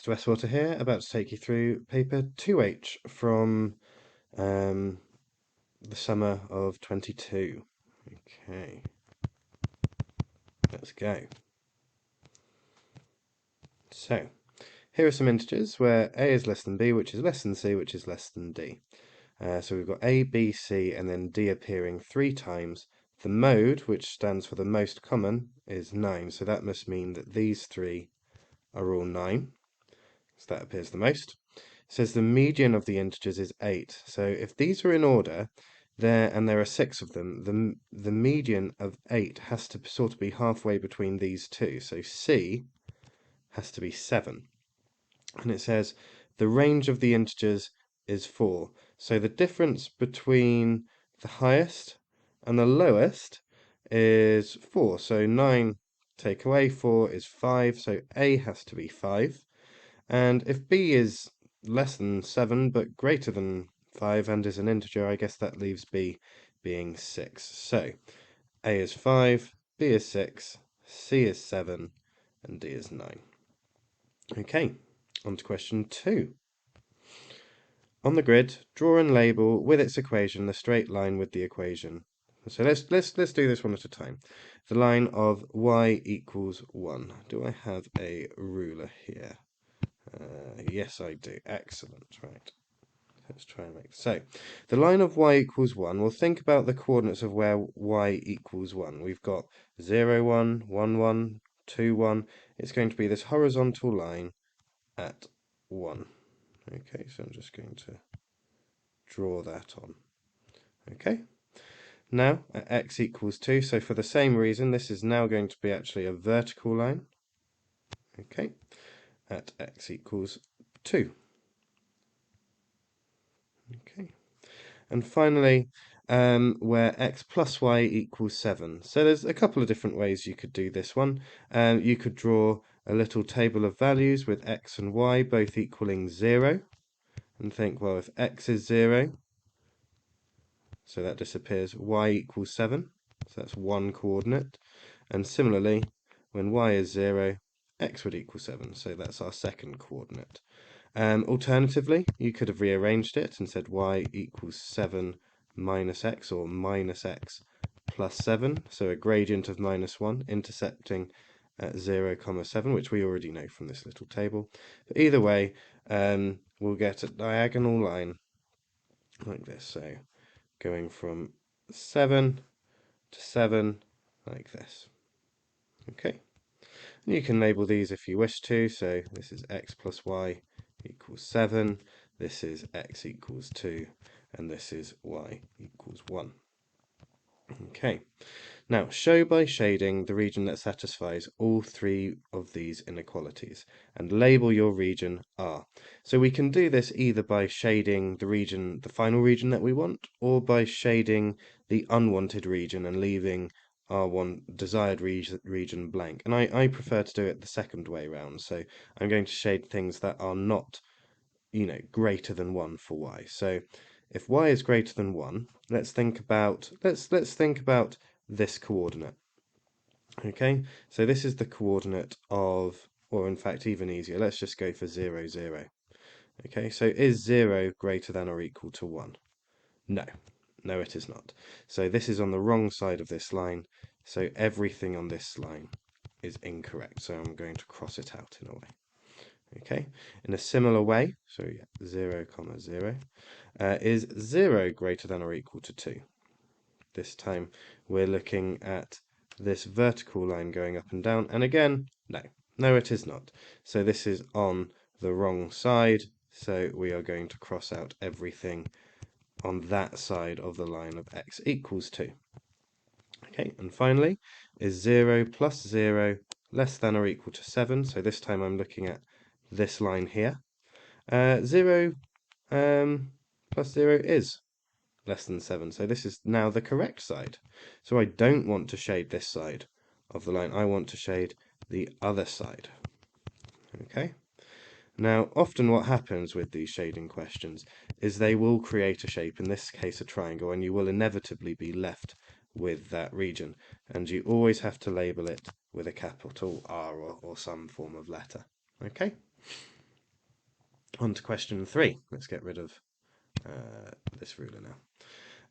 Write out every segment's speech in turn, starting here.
Mr. Westwater here, about to take you through paper 2H from the summer of 22. Okay, let's go. So, here are some integers where a is less than b, which is less than c, which is less than d. So we've got a, b, c, and then d appearing 3 times. The mode, which stands for the most common, is 9, so that must mean that these 3 are all 9, so that appears the most. It says the median of the integers is 8, so if these are in order, and there are 6 of them, the median of 8 has to sort of be halfway between these two, so c has to be 7. And it says the range of the integers is 4. So the difference between the highest and the lowest is 4. So 9 take away 4 is 5. So a has to be 5. And if b is less than 7 but greater than 5 and is an integer, I guess that leaves b being 6. So a is 5, b is 6, c is 7, and d is 9. Okay, on to question 2. On the grid, draw and label with its equation the straight line with the equation. So let's do this one at a time. The line of y equals 1. Do I have a ruler here? Yes, I do. Excellent. Right. Let's try and make so. The line of y equals 1. We'll think about the coordinates of where y equals 1. We've got 0, 1, 1, 1, 2, 1. It's going to be this horizontal line at 1. Okay, so I'm just going to draw that on. Okay, now at x equals 2, so for the same reason, this is now going to be actually a vertical line. Okay, at x equals 2. Okay, and finally, where x plus y equals 7. So there's a couple of different ways you could do this one. You could draw a little table of values with x and y both equaling 0, and think, well, if x is 0, so that disappears, y equals 7, so that's one coordinate. And similarly, when y is 0, x would equal 7, so that's our second coordinate. Alternatively, you could have rearranged it and said y equals 7 minus x, or minus x plus 7, so a gradient of minus 1 intercepting at 0, 7, which we already know from this little table. But either way, we'll get a diagonal line like this, so going from 7 to 7 like this. Okay, and you can label these if you wish to, so this is x plus y equals 7, this is x equals 2, and this is y equals 1. Okay, now show by shading the region that satisfies all 3 of these inequalities, and label your region R. So we can do this either by shading the region, the final region that we want, or by shading the unwanted region and leaving our desired region blank. And I prefer to do it the second way round, so I'm going to shade things that are not, greater than 1 for y. So if y is greater than 1, let's think about this coordinate. Okay, so this is the coordinate of, or in fact even easier, let's just go for 0, 0. Okay, so is 0 greater than or equal to 1? No, no it is not. So this is on the wrong side of this line, so everything on this line is incorrect, so I'm going to cross it out in a way. Okay, in a similar way, so 0, 0, is 0 greater than or equal to 2? This time we're looking at this vertical line going up and down, and again, no it is not. So this is on the wrong side, so we are going to cross out everything on that side of the line of x equals 2. Okay, and finally, is 0 plus 0 less than or equal to 7? So this time I'm looking at this line here. 0 plus 0 is less than 7, so this is now the correct side. So I don't want to shade this side of the line, I want to shade the other side. Okay, now often what happens with these shading questions is they will create a shape, in this case a triangle, and you will inevitably be left with that region, and you always have to label it with a capital R or some form of letter. Okay. On to question 3. Let's get rid of this ruler now.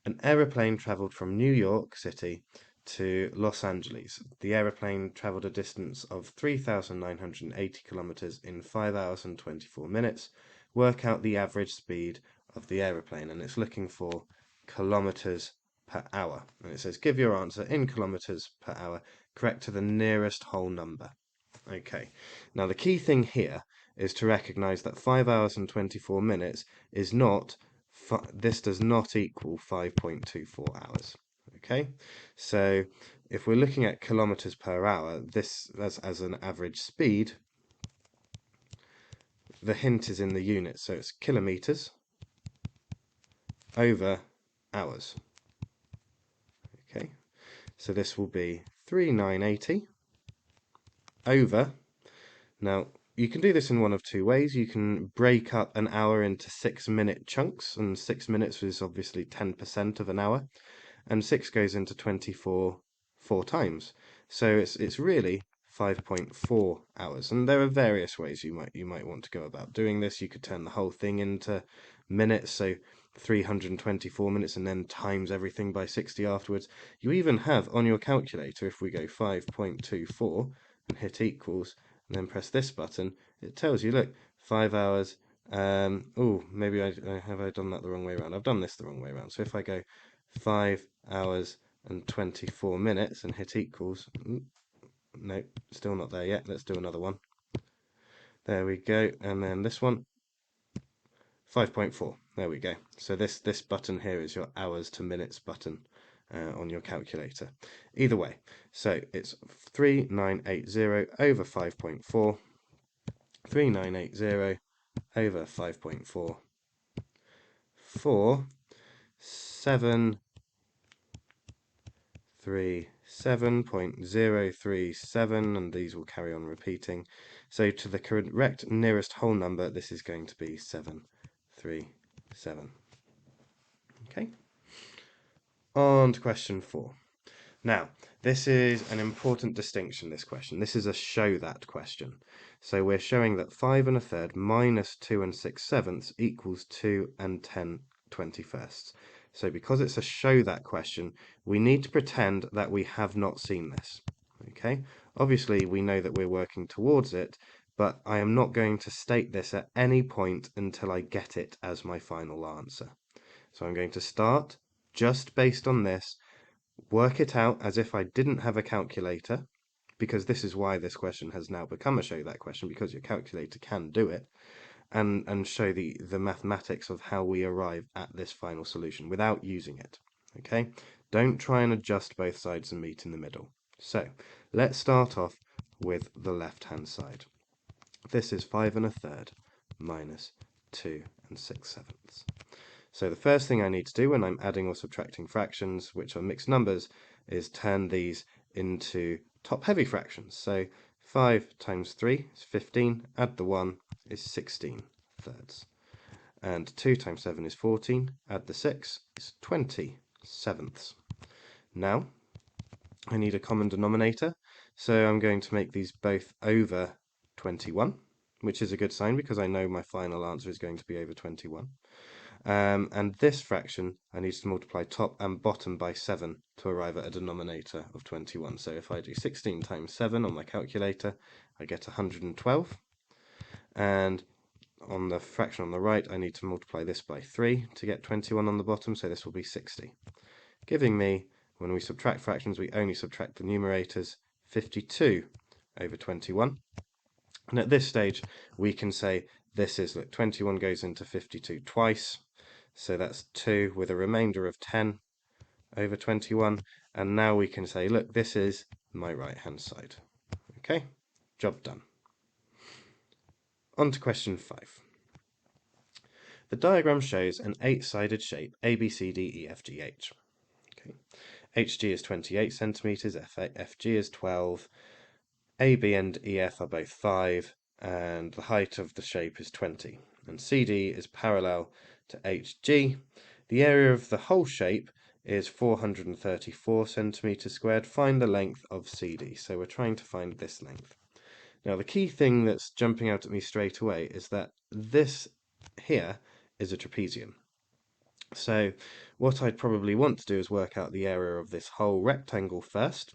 An aeroplane travelled from New York City to Los Angeles. The aeroplane travelled a distance of 3,980 kilometers in 5 hours and 24 minutes. Work out the average speed of the aeroplane, and it's looking for kilometers per hour. And it says give your answer in kilometers per hour, correct to the nearest whole number. Okay, now the key thing here is to recognize that 5 hours and 24 minutes is not, this does not equal 5.24 hours. Okay, so if we're looking at kilometers per hour, this as an average speed, the hint is in the units, so it's kilometers over hours. Okay, so this will be 3,980 over, now you can do this in one of two ways. You can break up an hour into 6-minute chunks, and 6 minutes is obviously 10% of an hour, and 6 goes into 24 four times. So it's really 5.4 hours. And there are various ways you might want to go about doing this. You could turn the whole thing into minutes, so 324 minutes, and then times everything by 60 afterwards. You even have on your calculator, if we go 5.24 and hit equals, and then press this button, it tells you, look, 5 hours. Oh, maybe have I done that the wrong way around? I've done this the wrong way around. So if I go 5 hours and 24 minutes and hit equals, no, still not there yet. Let's do another one. There we go. And then this one, 5.4. There we go. So this button here is your hours to minutes button on your calculator. Either way, so it's 3,980 over 5.4. 3,980 over 5.4 for 737.037, and these will carry on repeating. So to the correct nearest whole number, this is going to be 737. Okay. On to question 4. Now, this is an important distinction, this question. This is a show that question. So we're showing that 5 1/3 minus 2 6/7 equals 2 10/21. So because it's a show that question, we need to pretend that we have not seen this. Okay? Obviously, we know that we're working towards it, but I am not going to state this at any point until I get it as my final answer. So I'm going to start just based on this, work it out as if I didn't have a calculator, because this is why this question has now become a show that question, because your calculator can do it, and show the mathematics of how we arrive at this final solution without using it. Okay? Don't try and adjust both sides and meet in the middle. So let's start off with the left-hand side. This is 5 1/3 minus 2 6/7. So the first thing I need to do when I'm adding or subtracting fractions, which are mixed numbers, is turn these into top-heavy fractions. So 5 times 3 is 15, add the 1 is 16/3. And 2 times 7 is 14, add the 6 is 20/7. Now, I need a common denominator, so I'm going to make these both over 21, which is a good sign because I know my final answer is going to be over 21. And this fraction, I need to multiply top and bottom by 7 to arrive at a denominator of 21. So if I do 16 times 7 on my calculator, I get 112. And on the fraction on the right, I need to multiply this by 3 to get 21 on the bottom, so this will be 60. Giving me, when we subtract fractions, we only subtract the numerators, 52 over 21. And at this stage, we can say this is, look, 21 goes into 52 twice. So that's 2 with a remainder of 10 over 21. And now we can say, look, this is my right-hand side. Okay, job done. On to question 5. The diagram shows an 8-sided shape ABCDEFGH. Okay. HG is 28 centimeters, FG is 12, AB and EF are both 5, and the height of the shape is 20. And CD is parallel to HG. The area of the whole shape is 434 centimeters squared. Find the length of CD. So we're trying to find this length. Now the key thing that's jumping out at me straight away is that this here is a trapezium. So what I'd probably want to do is work out the area of this whole rectangle first,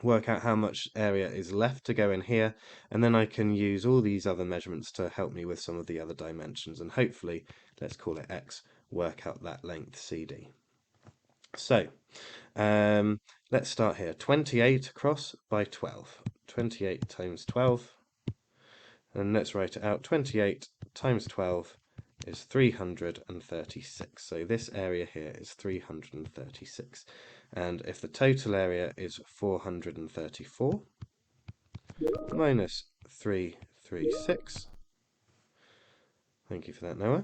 work out how much area is left to go in here, and then I can use all these other measurements to help me with some of the other dimensions, and hopefully, let's call it x, work out that length CD. So let's start here. 28 across by 12. 28 times 12, and let's write it out. 28 times 12 is 336. So this area here is 336. And if the total area is 434 minus 336, thank you for that, Noah,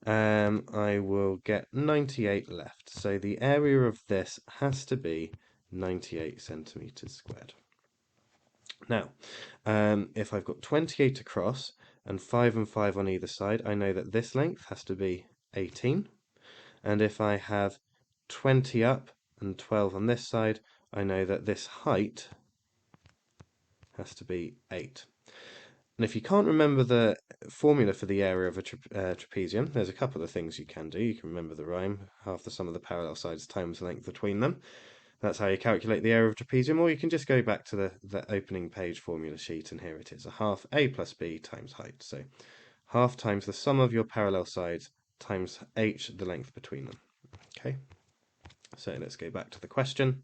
I will get 98 left. So the area of this has to be 98 centimeters squared. Now, if I've got 28 across and 5 and 5 on either side, I know that this length has to be 18. And if I have 20 up and 12 on this side, I know that this height has to be 8. And if you can't remember the formula for the area of a trapezium, there's a couple of things you can do. You can remember the rhyme, half the sum of the parallel sides times the length between them. That's how you calculate the area of a trapezium, or you can just go back to the opening page formula sheet, and here it is, a half a plus b times height. So half times the sum of your parallel sides times h, the length between them. Okay, so let's go back to the question.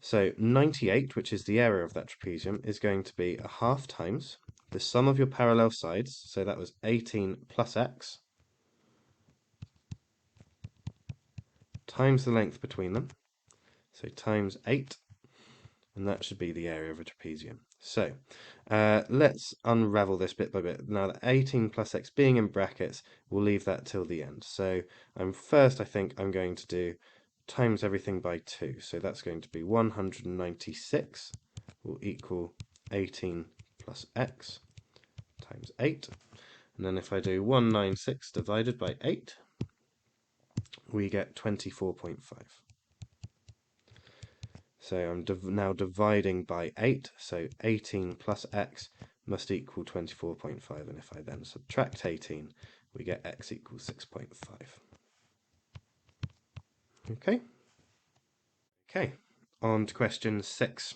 So 98, which is the area of that trapezium, is going to be a half times the sum of your parallel sides, so that was 18 plus x, times the length between them, so times 8, and that should be the area of a trapezium. So let's unravel this bit by bit. Now that 18 plus x being in brackets, we'll leave that till the end. So first I think I'm going to do times everything by 2. So that's going to be 196 will equal 18 plus x times 8. And then if I do 196 divided by 8, we get 24.5. So I'm now dividing by 8, so 18 plus x must equal 24.5, and if I then subtract 18, we get x equals 6.5. Okay? Okay, on to question 6.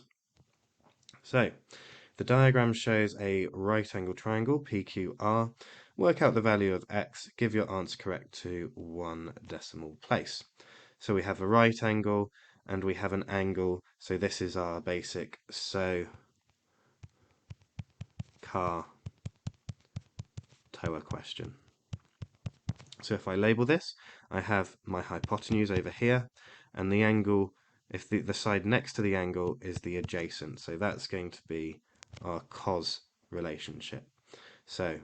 So, the diagram shows a right angle triangle, PQR. Work out the value of x, give your answer correct to one decimal place. So we have a right angle, and we have an angle, so this is our basic car TOA question. So if I label this, I have my hypotenuse over here, and the angle, if the side next to the angle is the adjacent, so that's going to be our cos relationship. So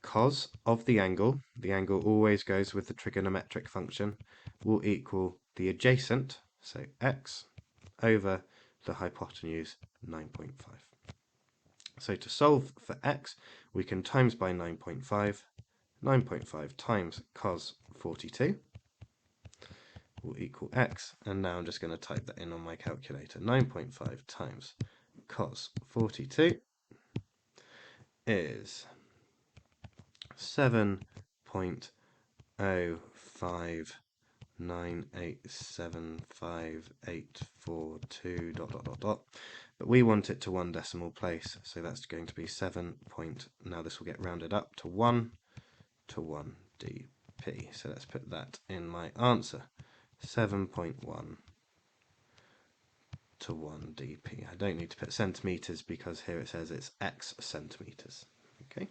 cos of the angle always goes with the trigonometric function, will equal the adjacent, so x, over the hypotenuse 9.5. So to solve for x, we can times by 9.5. 9.5 times cos 42 will equal x, and now I'm just going to type that in on my calculator. 9.5 times cos 42 is 7.059875842 ... But we want it to one decimal place, so that's going to be 7. Now this will get rounded up to 1 to 1 dp. So let's put that in my answer. 7.1 to 1 dp. I don't need to put centimeters because here it says it's x centimeters. Okay.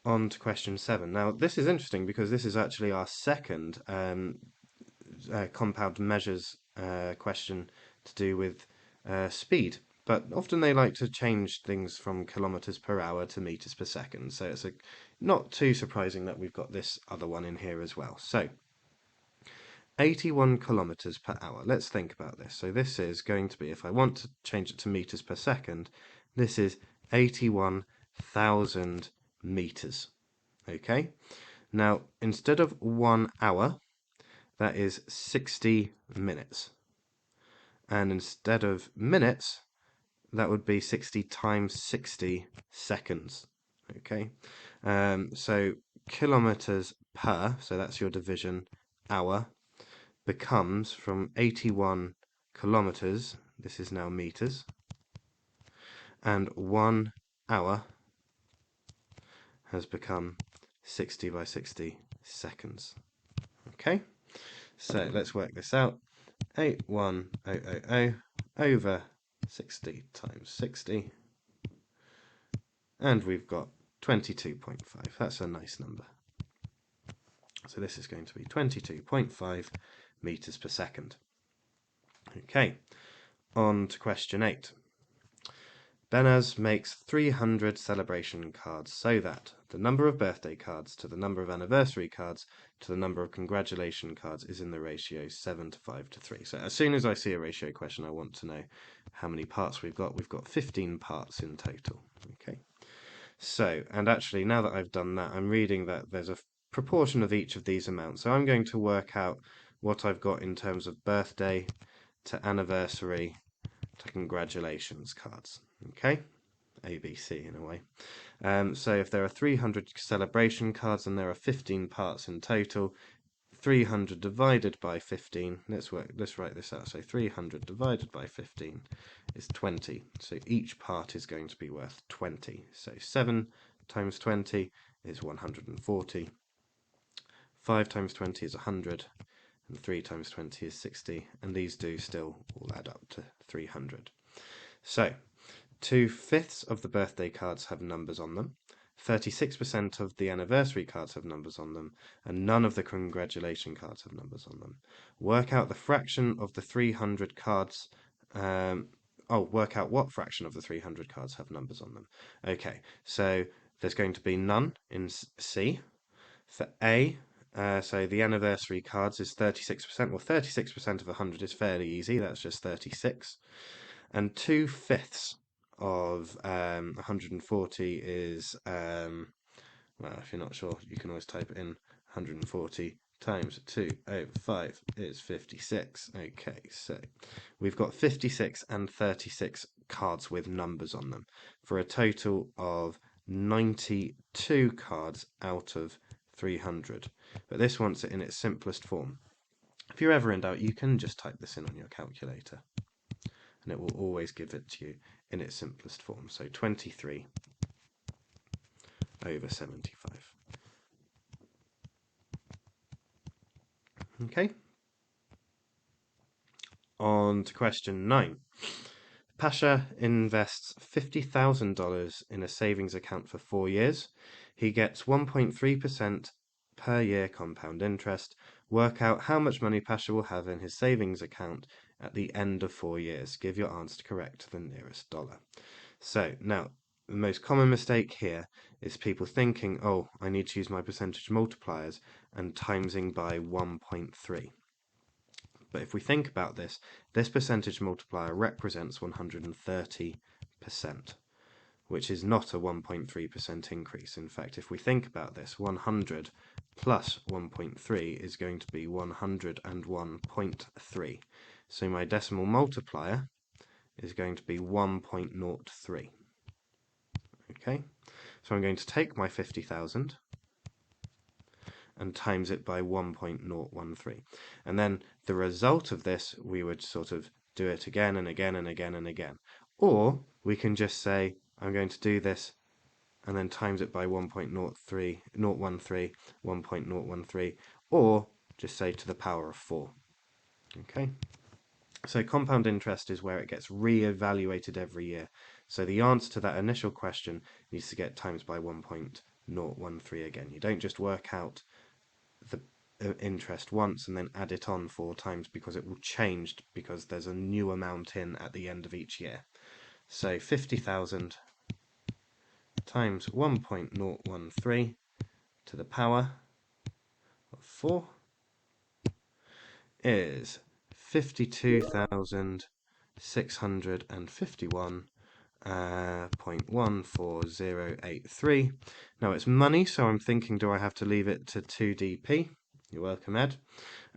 On to question 7. Now this is interesting because this is actually our second compound measures question to do with speed. But often they like to change things from kilometers per hour to meters per second. So it's not too surprising that we've got this other one in here as well. So 81 kilometers per hour. Let's think about this. So this is going to be, if I want to change it to meters per second, this is 81,000 meters. Okay. Now, instead of 1 hour, that is 60 minutes. And instead of minutes, that would be 60 times 60 seconds. Okay, so kilometers per, so that's your division, hour, becomes from 81 kilometers, this is now meters, and 1 hour has become 60 by 60 seconds. Okay, so let's work this out. 81000 over 60 times 60, and we've got 22.5. That's a nice number. So this is going to be 22.5 meters per second. Okay, on to question 8. Benaz makes 300 celebration cards so that the number of birthday cards to the number of anniversary cards to the number of congratulation cards is in the ratio 7 to 5 to 3. So as soon as I see a ratio question, I want to know how many parts we've got. We've got 15 parts in total. Okay. So, and actually now that I've done that, I'm reading that there's a proportion of each of these amounts. So I'm going to work out what I've got in terms of birthday to anniversary to congratulations cards. Okay, ABC in a way. So if there are 300 celebration cards and there are 15 parts in total, 300 divided by 15, let's write this out. So 300 divided by 15 is 20. So each part is going to be worth 20. So 7 times 20 is 140. 5 times 20 is 100. And 3 times 20 is 60. And these do still all add up to 300. So 2/5 of the birthday cards have numbers on them. 36% of the anniversary cards have numbers on them, and none of the congratulation cards have numbers on them. Work out the fraction of the 300 cards. Work out what fraction of the 300 cards have numbers on them. Okay, so there's going to be none in C. For A, so the anniversary cards is 36%. Well, 36% of 100 is fairly easy. That's just 36. And 2/5 of 140 is, well, if you're not sure, you can always type it in. 140 times 2 over 5 is 56. Okay, so we've got 56 and 36 cards with numbers on them for a total of 92 cards out of 300. But this wants it in its simplest form. If you're ever in doubt, you can just type this in on your calculator, and it will always give it to you in its simplest form. So 23 over 75. Okay. On to question 9. Pasha invests $50,000 in a savings account for 4 years. He gets 1.3% per year compound interest. Work out how much money Pasha will have in his savings account at the end of 4 years. Give your answer correct to the nearest dollar. So now, the most common mistake here is people thinking, oh, I need to use my percentage multipliers and timesing by 1.3. But if we think about this, this percentage multiplier represents 130%, which is not a 1.3% increase. In fact, if we think about this, 100 plus 1.3 is going to be 101.3. So my decimal multiplier is going to be 1.03. Okay, so I'm going to take my 50,000 and times it by 1.013. And then the result of this, we would sort of do it again and again and again and again. Or we can just say, I'm going to do this and then times it by 1.013, 1.013, or just say to the power of 4. Okay. So compound interest is where it gets re-evaluated every year. So the answer to that initial question needs to get times by 1.013 again. You don't just work out the interest once and then add it on 4 times, because it will change because there's a new amount in at the end of each year. So 50,000 times 1.013 to the power of 4 is 52,651.14083. Now it's money, so I'm thinking, do I have to leave it to 2dp? You're welcome, Ed.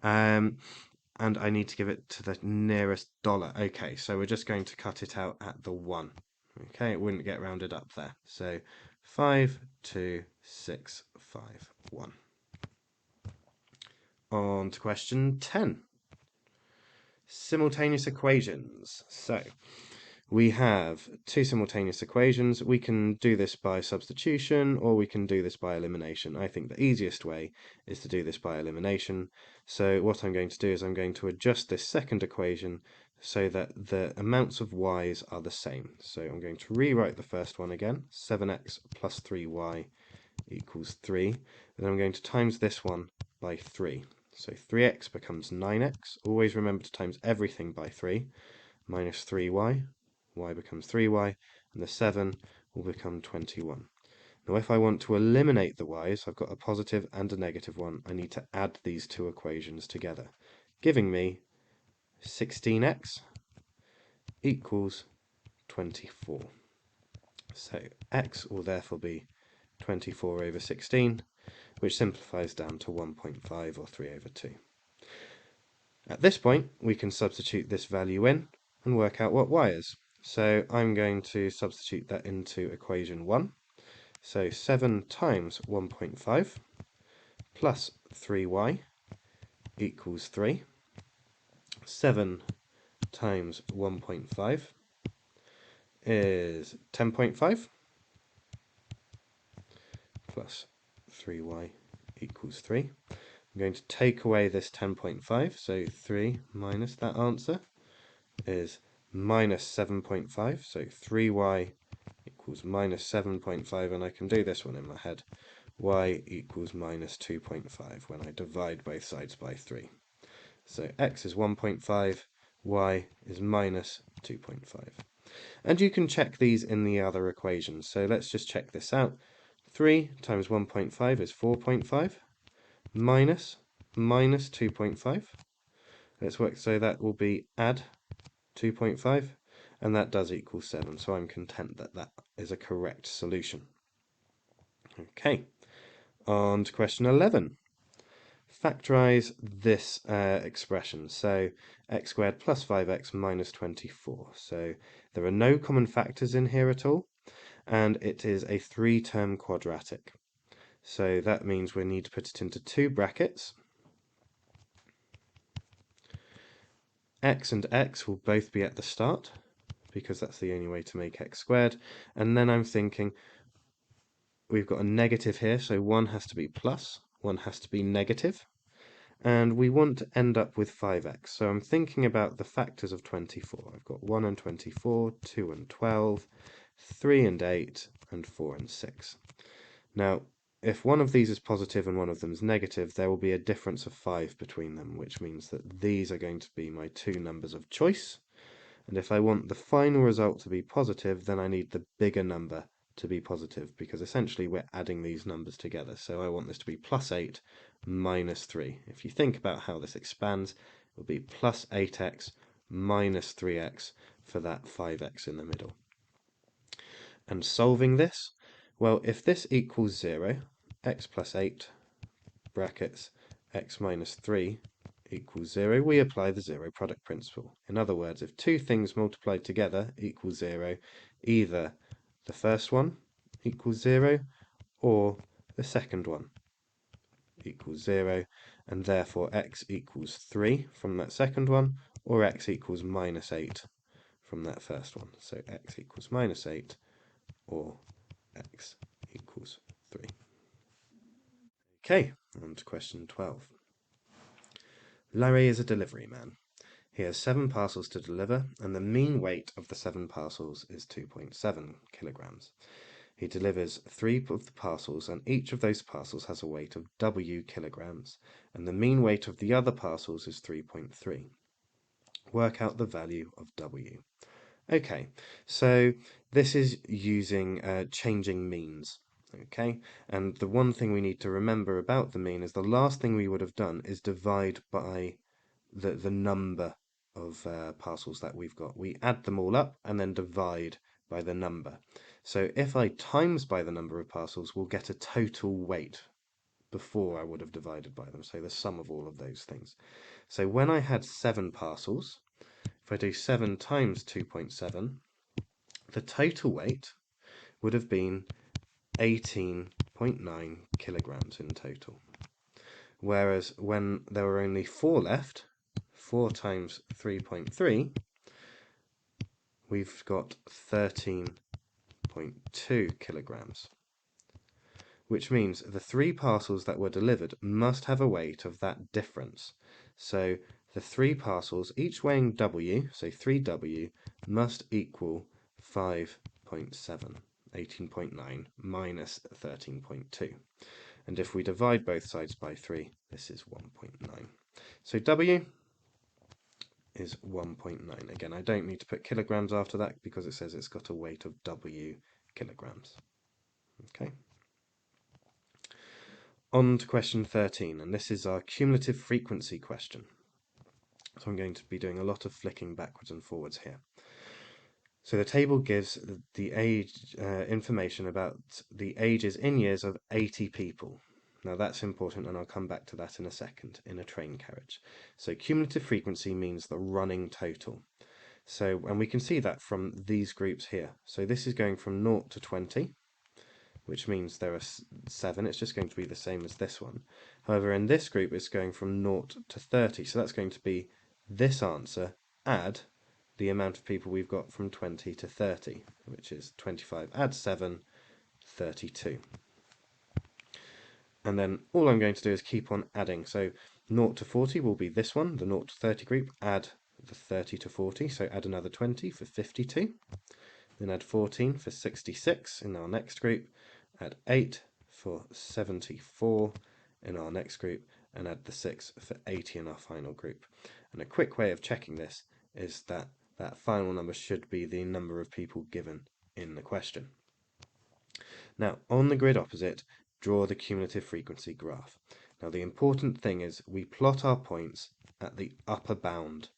And I need to give it to the nearest dollar. Okay, so we're just going to cut it out at the 1. Okay, it wouldn't get rounded up there. So 5, 2, 6, 5, 1. On to question 10. Simultaneous equations. So we have two simultaneous equations. We can do this by substitution or we can do this by elimination. I think the easiest way is to do this by elimination. So what I'm going to do is I'm going to adjust this second equation so that the amounts of y's are the same. So I'm going to rewrite the first one again, 7x plus 3y equals 3. Then I'm going to times this one by 3. So 3x becomes 9x. Always remember to times everything by 3. Minus 3y. Y becomes 3y. And the 7 will become 21. Now if I want to eliminate the y's, I've got a positive and a negative one. I need to add these two equations together, giving me 16x equals 24. So x will therefore be 24 over 16, which simplifies down to 1.5 or 3 over 2. At this point, we can substitute this value in and work out what y is. So I'm going to substitute that into equation 1. So 7 times 1.5 plus 3y equals 3. 7 times 1.5 is 10.5 plus 3y equals 3. I'm going to take away this 10.5, so 3 minus that answer is minus 7.5, so 3y equals minus 7.5, and I can do this one in my head. Y equals minus 2.5 when I divide both sides by 3. So x is 1.5, y is minus 2.5. And you can check these in the other equations. So let's just check this out. 3 times 1.5 is 4.5 minus 2.5. Let's work, so that will be add 2.5, and that does equal 7, so I'm content that that is a correct solution. Okay, on to question 11. Factorize this expression, so x squared plus 5x minus 24. So there are no common factors in here at all, and it is a 3-term quadratic. So that means we need to put it into 2 brackets. X and x will both be at the start, because that's the only way to make x squared. And then I'm thinking, we've got a negative here, so one has to be plus, one has to be negative. And we want to end up with 5x. So I'm thinking about the factors of 24. I've got 1 and 24, 2 and 12, 3 and 8, and 4 and 6. Now, if one of these is positive and one of them is negative, there will be a difference of 5 between them, which means that these are going to be my two numbers of choice. And if I want the final result to be positive, then I need the bigger number to be positive, because essentially we're adding these numbers together. So I want this to be plus 8 minus 3. If you think about how this expands, it will be plus 8x minus 3x for that 5x in the middle. And solving this, well, if this equals 0, x plus 8 brackets x minus 3 equals 0, we apply the zero product principle. In other words, if two things multiplied together equal 0, either the first one equals 0 or the second one equals 0, and therefore x equals 3 from that second one, or x equals minus 8 from that first one. So x equals minus 8 or x equals 3. Okay, on to question 12. Larry is a delivery man. He has 7 parcels to deliver, and the mean weight of the 7 parcels is 2.7 kilograms. He delivers 3 of the parcels, and each of those parcels has a weight of W kilograms, and the mean weight of the other parcels is 3.3. Work out the value of W. Okay, so this is using changing means. Okay, and the one thing we need to remember about the mean is the last thing we would have done is divide by the number of parcels that we've got. We add them all up and then divide by the number. So if I times by the number of parcels, we'll get a total weight before I would have divided by them. So the sum of all of those things. So when I had 7 parcels, if I do 7 times 2.7, the total weight would have been 18.9 kilograms in total. Whereas when there were only 4 left, 4 times 3.3, we've got 13.2 kilograms, which means the 3 parcels that were delivered must have a weight of that difference. So the 3 parcels, each weighing W, so 3W, must equal 5.7, 18.9 minus 13.2. And if we divide both sides by 3, this is 1.9. So W is 1.9. Again, I don't need to put kilograms after that because it says it's got a weight of W kilograms. Okay. On to question 13, and this is our cumulative frequency question. So I'm going to be doing a lot of flicking backwards and forwards here. So the table gives the age information about the ages in years of 80 people. Now that's important, and I'll come back to that in a second, in a train carriage. So cumulative frequency means the running total. So, and we can see that from these groups here. So this is going from 0 to 20, which means there are 7. It's just going to be the same as this one. However, in this group, it's going from 0 to 30. So that's going to be this answer, add the amount of people we've got from 20 to 30, which is 25, add 7, 32. And then all I'm going to do is keep on adding. So 0 to 40 will be this one, the 0 to 30 group, add the 30 to 40, so add another 20 for 52. Then add 14 for 66 in our next group, add 8 for 74 in our next group, and add the 6 for 80 in our final group. And a quick way of checking this is that that final number should be the number of people given in the question. Now, on the grid opposite, draw the cumulative frequency graph. Now, the important thing is we plot our points at the upper bound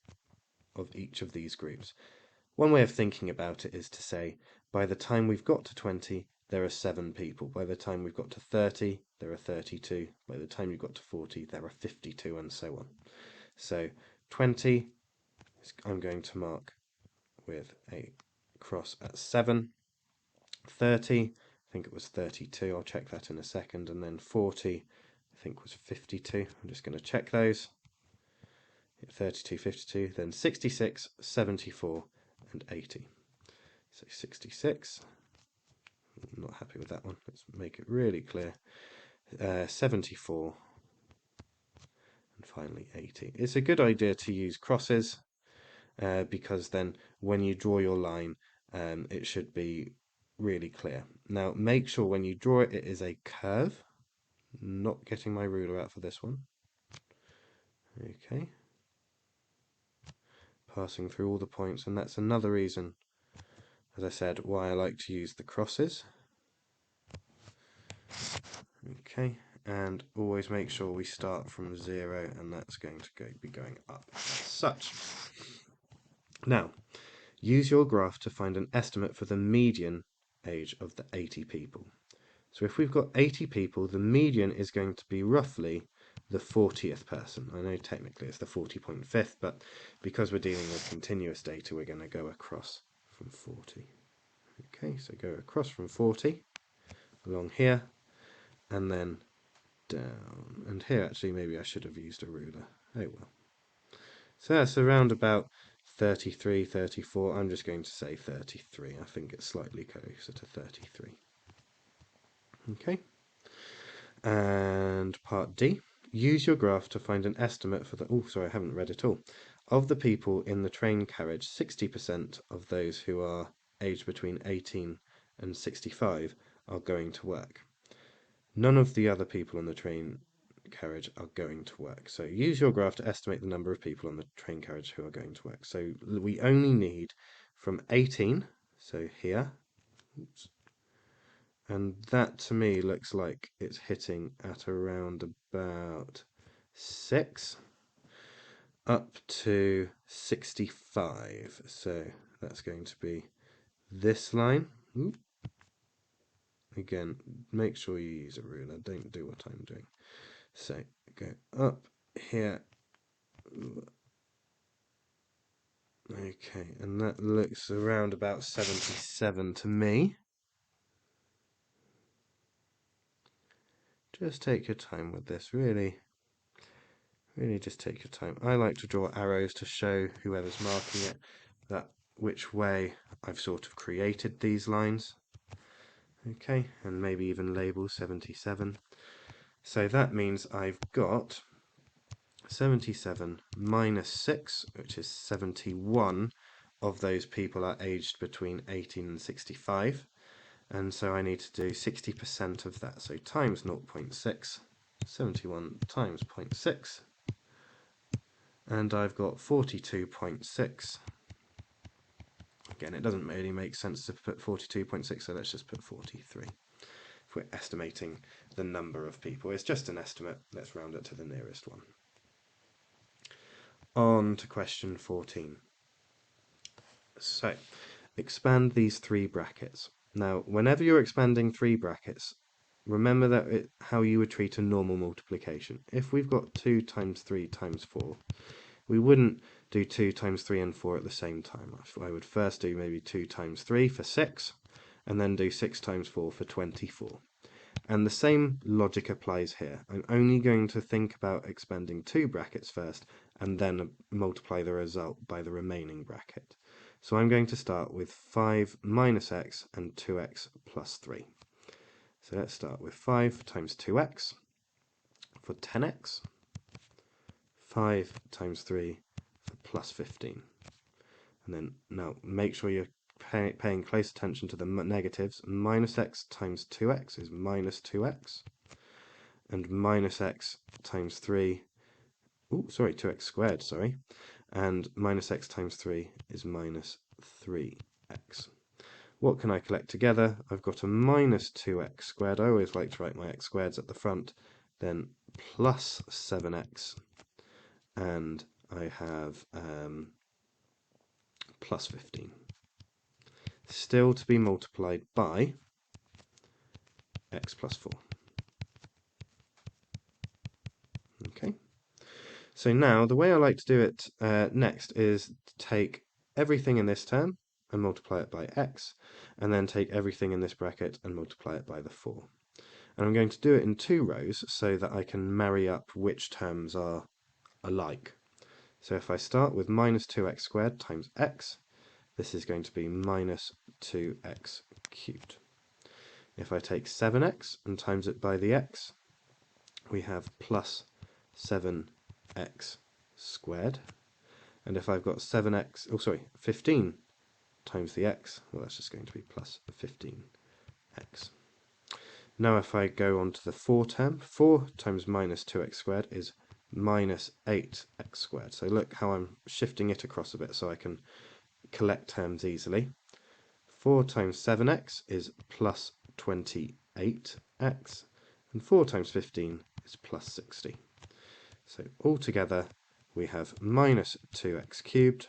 of each of these groups. One way of thinking about it is to say, by the time we've got to 20, there are 7 people. By the time we've got to 30, there are 32. By the time you've got to 40, there are 52, and so on. So 20, I'm going to mark with a cross at 7. 30, I think it was 32. I'll check that in a second. And then 40, I think was 52. I'm just going to check those. 32, 52, then 66, 74, and 80. So 66, I'm not happy with that one. Let's make it really clear. 74, and finally 80. It's a good idea to use crosses because then when you draw your line, it should be really clear. Now make sure when you draw it, it is a curve. Not getting my ruler out for this one. Okay. Passing through all the points, and that's another reason, as I said, why I like to use the crosses. Okay, and always make sure we start from 0, and that's going to be going up as such. Now, use your graph to find an estimate for the median age of the 80 people. So if we've got 80 people, the median is going to be roughly the 40th person. I know technically it's the 40.5th, but because we're dealing with continuous data, we're going to go across from 40. Okay, so go across from 40 along here, and then down. And here, actually, maybe I should have used a ruler. Oh well. So that's around about 33, 34. I'm just going to say 33. I think it's slightly closer to 33. Okay. And part D. Use your graph to find an estimate for the... Oh, sorry, I haven't read it all. Of the people in the train carriage, 60% of those who are aged between 18 and 65 are going to work. None of the other people on the train carriage are going to work. So use your graph to estimate the number of people on the train carriage who are going to work. So we only need from 18, so here, oops, and that to me looks like it's hitting at around about 6 up to 65. So that's going to be this line. Oop. Again, make sure you use a ruler. Don't do what I'm doing. So go up here Okay, and that looks around about 77 to me. Just take your time with this, really just take your time. I like to draw arrows to show whoever's marking it that which way I've sort of created these lines. Okay, and maybe even label 77. So that means I've got 77 minus 6, which is 71 of those people are aged between 18 and 65. And so I need to do 60% of that. So times 0.6, 71 times 0.6, and I've got 42.6. Again, it doesn't really make sense to put 42.6, so let's just put 43. If we're estimating the number of people, it's just an estimate. Let's round it to the nearest one. On to question 14. So, expand these three brackets. Now, whenever you're expanding three brackets, remember that how you would treat a normal multiplication. If we've got 2 times 3 times 4, we wouldn't do 2 times 3 and 4 at the same time. I would first do maybe 2 times 3 for 6, and then do 6 times 4 for 24. And the same logic applies here. I'm only going to think about expanding two brackets first, and then multiply the result by the remaining bracket. So I'm going to start with 5 minus x and 2x plus 3. So let's start with 5 times 2x for 10x, 5 times 3 for plus 15. And then now make sure you're paying close attention to the negatives. Minus x times 2x is minus 2x. And minus x times 3, 2x squared, and minus x times 3 is minus 3x. What can I collect together? I've got a minus 2x squared. I always like to write my x squareds at the front, then plus 7x, and I have plus 15. Still to be multiplied by x plus 4. Okay. So now the way I like to do it next is to take everything in this term and multiply it by x, and then take everything in this bracket and multiply it by the 4. And I'm going to do it in 2 rows so that I can marry up which terms are alike. So if I start with minus 2x squared times x, this is going to be minus 2x cubed. If I take 7x and times it by the x, we have plus 7x squared. And if I've got 15 times the x, well, that's just going to be plus 15x. Now if I go on to the 4 term, 4 times minus 2x squared is minus 8x squared. So look how I'm shifting it across a bit so I can collect terms easily. 4 times 7x is plus 28x, and 4 times 15 is plus 60. So altogether we have minus 2x cubed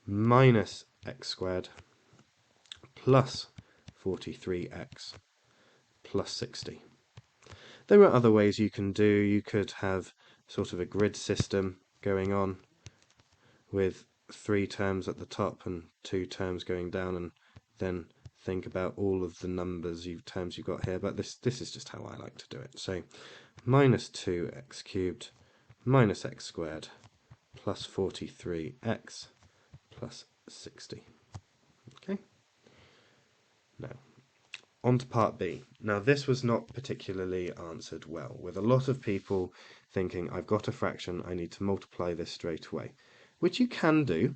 minus x squared plus 43x plus 60. There are other ways you can do. You could have sort of a grid system going on with 3 terms at the top and 2 terms going down, and then think about all of the terms you've got here, but this is just how I like to do it. So minus 2x cubed minus x squared plus 43x plus 60. Okay. Now, on to part B. Now, this was not particularly answered well, with a lot of people thinking, I've got a fraction, I need to multiply this straight away, which you can do,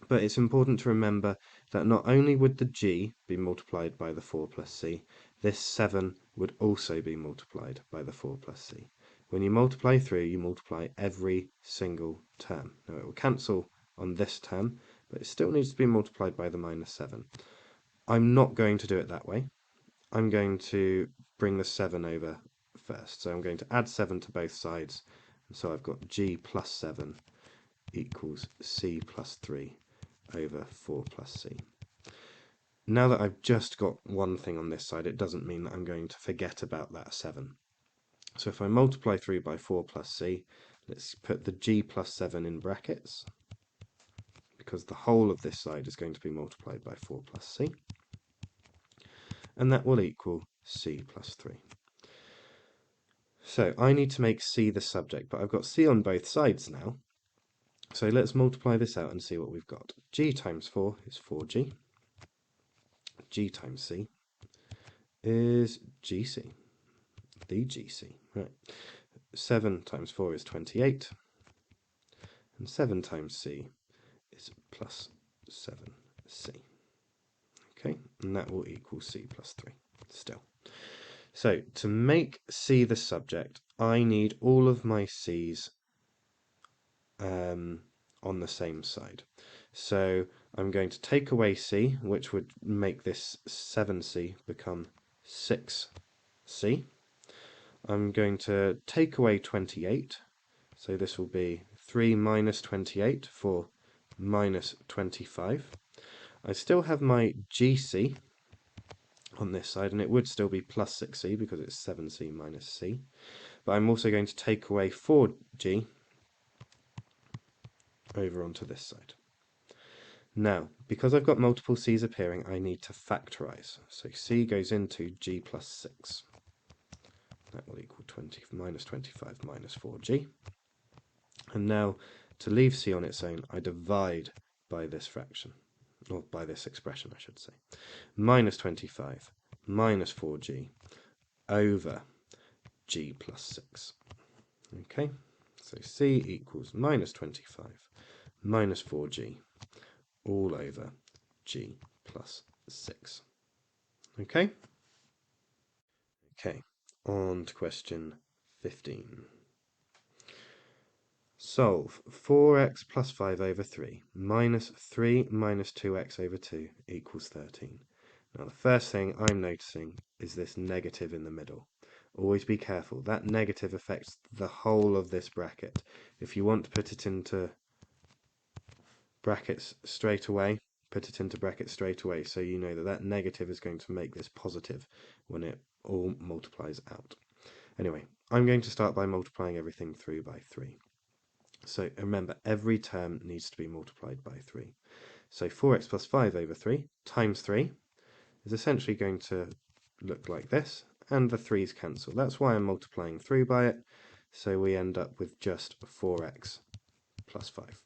but it's important to remember that not only would the g be multiplied by the 4 plus c, this 7 would also be multiplied by the 4 plus c. When you multiply through, you multiply every single term. Now, it will cancel on this term, but it still needs to be multiplied by the minus 7. I'm not going to do it that way. I'm going to bring the 7 over first. So I'm going to add 7 to both sides. So I've got g plus 7 equals c plus 3 over 4 plus c. Now that I've just got one thing on this side, it doesn't mean that I'm going to forget about that 7. So if I multiply through by 4 plus c, let's put the g plus 7 in brackets. because the whole of this side is going to be multiplied by 4 plus c, and that will equal c plus 3. So I need to make c the subject, but I've got c on both sides now. So let's multiply this out and see what we've got. G times 4 is 4g. G times c is gc, the gc. Right. 7 times 4 is 28. And 7 times c is plus 7c. Okay, and that will equal c plus 3 still. So to make c the subject, I need all of my c's on the same side. So I'm going to take away c, which would make this 7c become 6c. I'm going to take away 28, so this will be 3 minus 28 for minus 25. I still have my gc on this side, and it would still be plus 6c because it's 7c minus c. But I'm also going to take away 4g over onto this side. Now, because I've got multiple c's appearing, I need to factorize. So c goes into g plus 6. That will equal minus 25 minus 4g. And now, to leave c on its own, I divide by this fraction, or by this expression, I should say. Minus 25 minus 4g over g plus 6. Okay, so c equals minus 25 minus 4g all over g plus 6. Okay? Okay, on to question 15. Solve 4x plus 5 over 3 minus 3 minus 2x over 2 equals 13. Now the first thing I'm noticing is this negative in the middle. Always be careful. That negative affects the whole of this bracket. If you want to put it into brackets straight away, put it into brackets straight away so you know that that negative is going to make this positive when it all multiplies out. Anyway, I'm going to start by multiplying everything through by 3. So remember, every term needs to be multiplied by 3. So 4x plus 5 over 3 times 3 is essentially going to look like this, and the 3's cancel. That's why I'm multiplying through by it, so we end up with just 4x plus 5.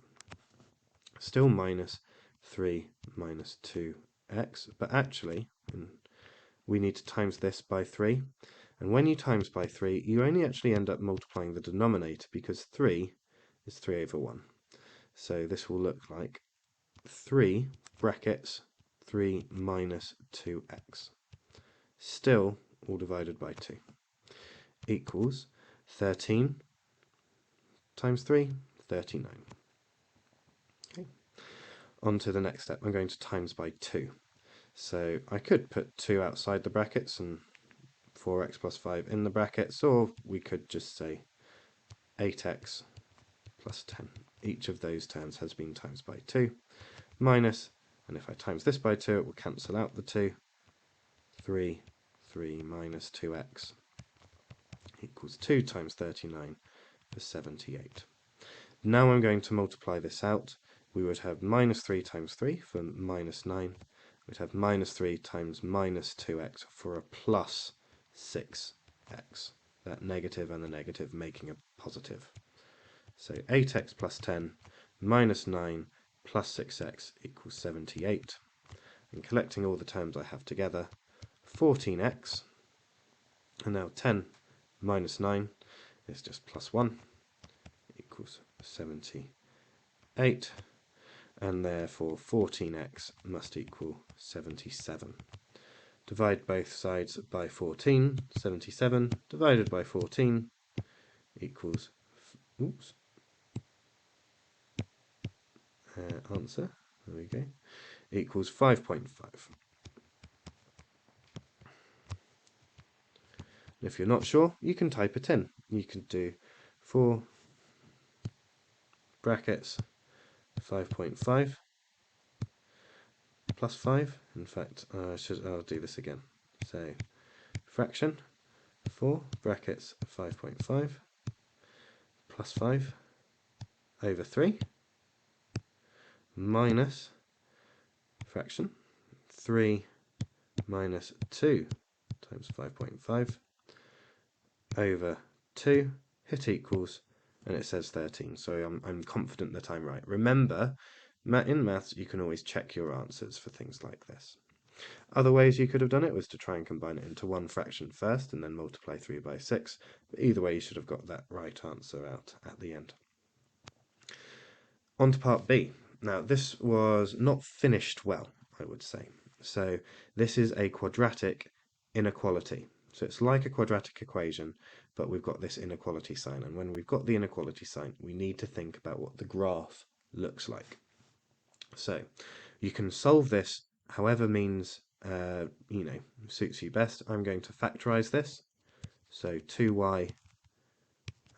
Still minus 3 minus 2x, but actually we need to times this by 3, and when you times by 3, you only actually end up multiplying the denominator because 3 is 3 over 1. So this will look like 3 brackets 3 minus 2x. Still all divided by 2 equals 13 times 3, 39. Okay. On to the next step. I'm going to times by 2. So I could put 2 outside the brackets and 4x plus 5 in the brackets, or we could just say 8x plus 10. Each of those terms has been times by 2, minus, and if I times this by 2, it will cancel out the 2. 3 minus 2x equals 2 times 39 for 78. Now I'm going to multiply this out. We would have minus 3 times 3 for minus 9. We'd have minus 3 times minus 2x for a plus 6x. That negative and the negative making a positive. So 8x plus 10 minus 9 plus 6x equals 78. And collecting all the terms I have together, 14x, and now 10 minus 9 is just plus 1, equals 78, and therefore 14x must equal 77. Divide both sides by 14, 77 divided by 14 equals, answer, there we go, equals 5.5. If you're not sure, you can type it in. You can do 4 brackets 5.5 plus 5. In fact, I'll do this again. So fraction 4 brackets 5.5 plus 5 over 3 minus fraction 3 minus 2 times 5.5 over 2, hit equals, and it says 13, so I'm confident that I'm right. Remember, in maths you can always check your answers for things like this. Other ways you could have done it was to try and combine it into one fraction first and then multiply 3 by 6, but either way you should have got that right answer out at the end. On to part B. Now this was not finished well, I would say. So this is a quadratic inequality. So it's like a quadratic equation, but we've got this inequality sign. And when we've got the inequality sign, we need to think about what the graph looks like. So you can solve this however means suits you best. I'm going to factorize this. So 2y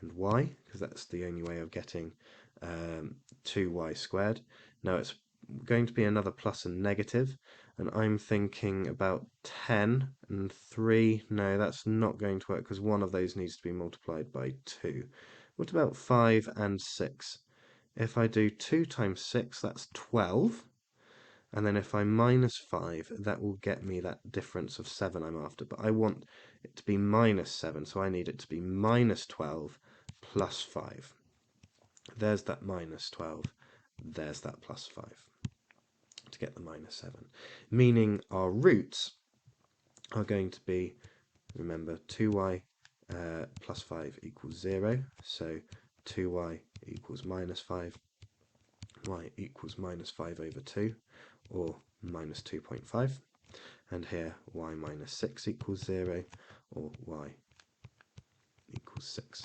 and y, because that's the only way of getting 2y squared. Now it's going to be another plus and negative, and I'm thinking about 10 and 3. No, that's not going to work because one of those needs to be multiplied by 2. What about 5 and 6? If I do 2 times 6, that's 12. And then if I minus 5, that will get me that difference of 7 I'm after. But I want it to be minus 7, so I need it to be minus 12 plus 5. There's that minus 12. There's that plus 5 to get the minus 7. Meaning our roots are going to be, remember, 2y plus 5 equals 0. So 2y equals minus 5. Y equals minus 5 over 2, or minus 2.5. And here y minus 6 equals 0, or y equals 6.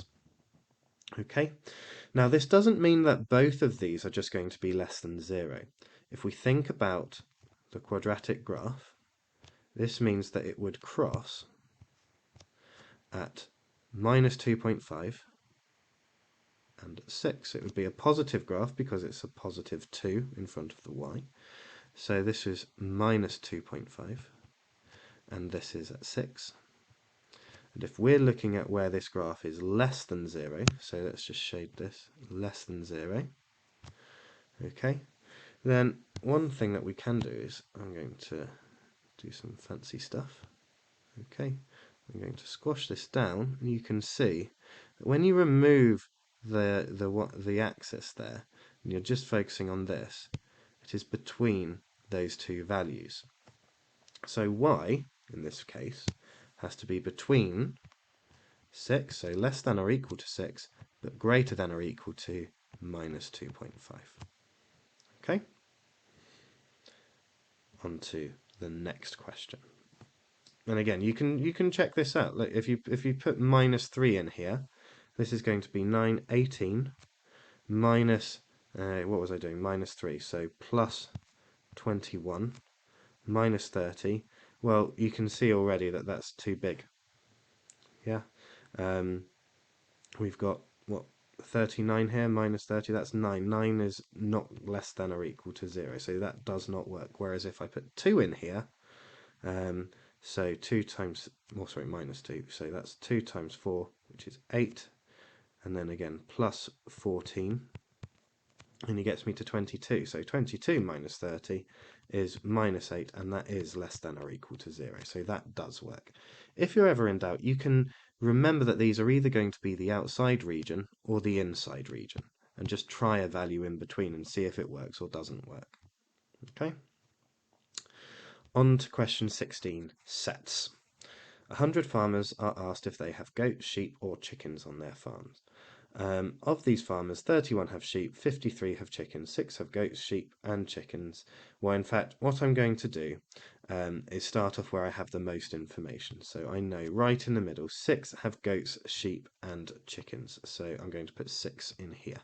Okay, now this doesn't mean that both of these are just going to be less than 0. If we think about the quadratic graph, this means that it would cross at minus 2.5 and 6. It would be a positive graph because it's a positive 2 in front of the y. So this is minus 2.5 and this is at 6. And if we're looking at where this graph is less than 0, so let's just shade this, less than 0, okay, then one thing that we can do is, I'm going to do some fancy stuff, okay, I'm going to squash this down, and you can see that when you remove the axis there, and you're just focusing on this, it is between those two values. So y, in this case, has to be between 6, so less than or equal to 6, but greater than or equal to minus 2.5. Okay? On to the next question. And again, you can check this out. Look, if you put minus 3 in here, this is going to be 9, 18 minus, what was I doing? Minus 3, so plus 21 minus 30. Well, you can see already that that's too big. Yeah? We've got, what, 39 here, minus 30, that's 9. 9 is not less than or equal to 0, so that does not work. Whereas if I put 2 in here, so 2 times, oh sorry, minus 2, so that's 2 times 4, which is 8, and then again plus 14, and it gets me to 22. So 22 minus 30 is minus 8, and that is less than or equal to 0, so that does work. If you're ever in doubt, you can remember that these are either going to be the outside region or the inside region, and just try a value in between and see if it works or doesn't work. Okay? On to question 16, sets. 100 farmers are asked if they have goats, sheep or chickens on their farms. Of these farmers, 31 have sheep, 53 have chickens, 6 have goats, sheep and chickens. Well, in fact, what I'm going to do is start off where I have the most information. So I know right in the middle, 6 have goats, sheep and chickens. So I'm going to put 6 in here.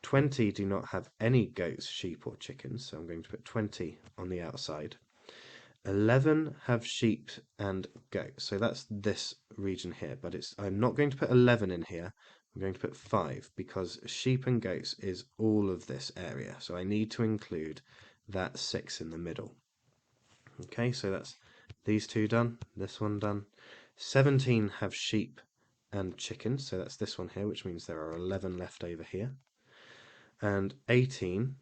20 do not have any goats, sheep or chickens. So I'm going to put 20 on the outside. 11 have sheep and goats, so that's this region here, but I'm not going to put 11 in here, I'm going to put 5, because sheep and goats is all of this area, so I need to include that 6 in the middle. Okay, so that's these two done, this one done. 17 have sheep and chickens, so that's this one here, which means there are 11 left over here. And 18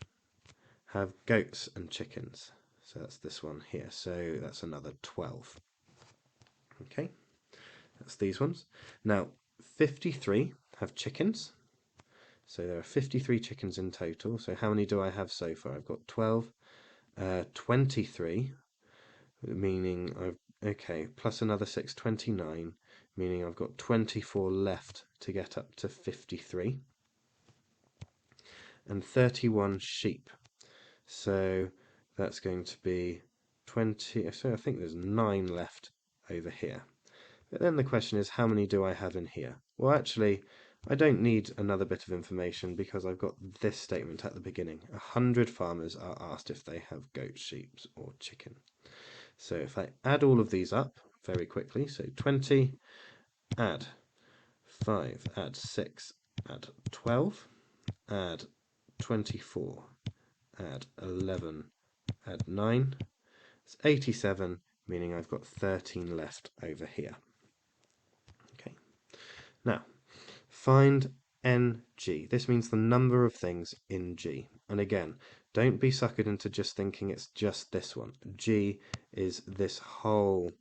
have goats and chickens? So that's this one here. So that's another 12. Okay, that's these ones. Now, 53 have chickens. So there are 53 chickens in total. So how many do I have so far? I've got 12. 23, meaning okay, plus another 6, 29, meaning I've got 24 left to get up to 53. And 31 sheep. So that's going to be 20. So I think there's 9 left over here. But then the question is, how many do I have in here? Well, actually, I don't need another bit of information because I've got this statement at the beginning. 100 farmers are asked if they have goat, sheep, or chicken. So if I add all of these up very quickly, so 20, add 5, add 6, add 12, add 24, add 11, add 9, it's 87, meaning I've got 13 left over here. Okay. Now, find NG. This means the number of things in G. And again, don't be suckered into just thinking it's just this one. G is this whole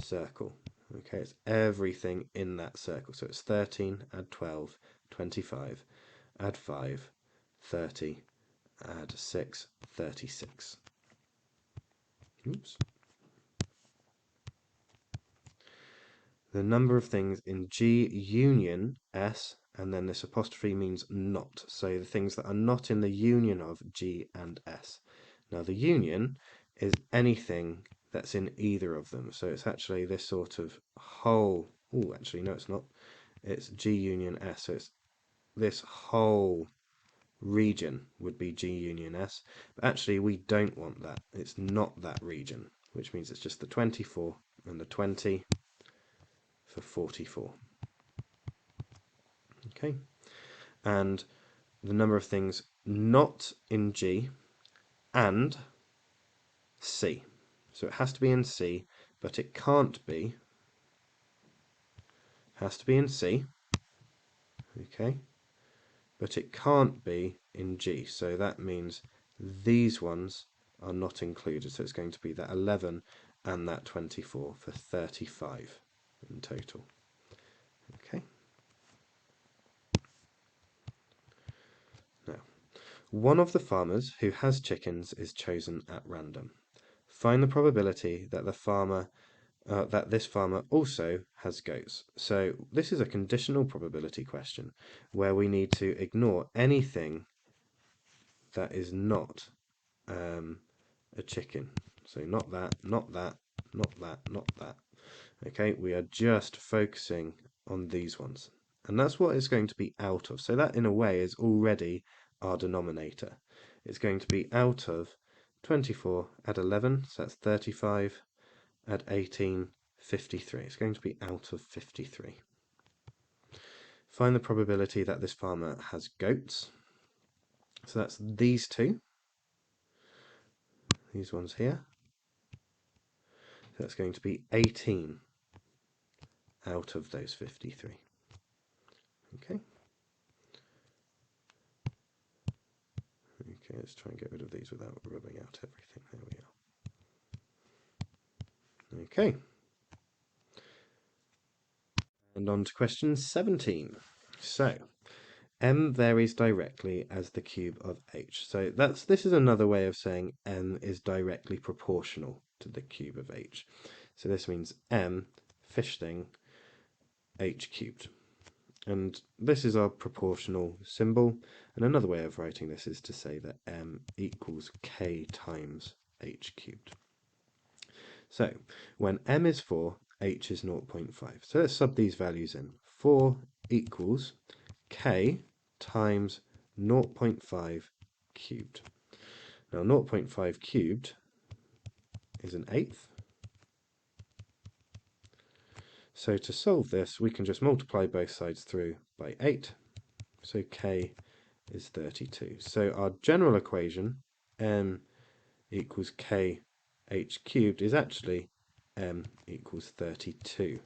circle. Okay, it's everything in that circle. So it's 13, add 12, 25, add 5, 30, add 6, 36. Oops. The number of things in G union S, and then this apostrophe means not. So the things that are not in the union of G and S. Now the union is anything that's in either of them. So it's actually this sort of whole. Oh, actually, no, it's not. It's G union S. So it's this whole region would be G union S. But actually, we don't want that. It's not that region, which means it's just the 24 and the 20 for 44. Okay, and the number of things not in G and C. So it has to be in C, but it can't be. Has to be in C. Okay, but it can't be in G. So that means these ones are not included. So it's going to be that 11 and that 24 for 35 in total. Okay. Now, one of the farmers who has chickens is chosen at random. Find the probability that this farmer also has goats. So this is a conditional probability question where we need to ignore anything that is not a chicken. So not that, not that, not that, not that. Okay, we are just focusing on these ones. And that's what it's going to be out of. So that in a way is already our denominator. It's going to be out of 24 at 11, so that's 35, at 18, 53. It's going to be out of 53. Find the probability that this farmer has goats. So that's these two. These ones here. So that's going to be 18 out of those 53. Okay. Okay, let's try and get rid of these without rubbing out everything. There we are. Okay. And on to question 17. So, m varies directly as the cube of h. So this is another way of saying m is directly proportional to the cube of h. So this means m fish thing h cubed. And this is our proportional symbol. And another way of writing this is to say that m equals k times h cubed. So when m is 4, h is 0.5. So let's sub these values in. 4 equals k times 0.5 cubed. Now 0.5 cubed is an eighth. So to solve this, we can just multiply both sides through by 8. So k is 32. So our general equation, m equals k h cubed, is actually m equals 32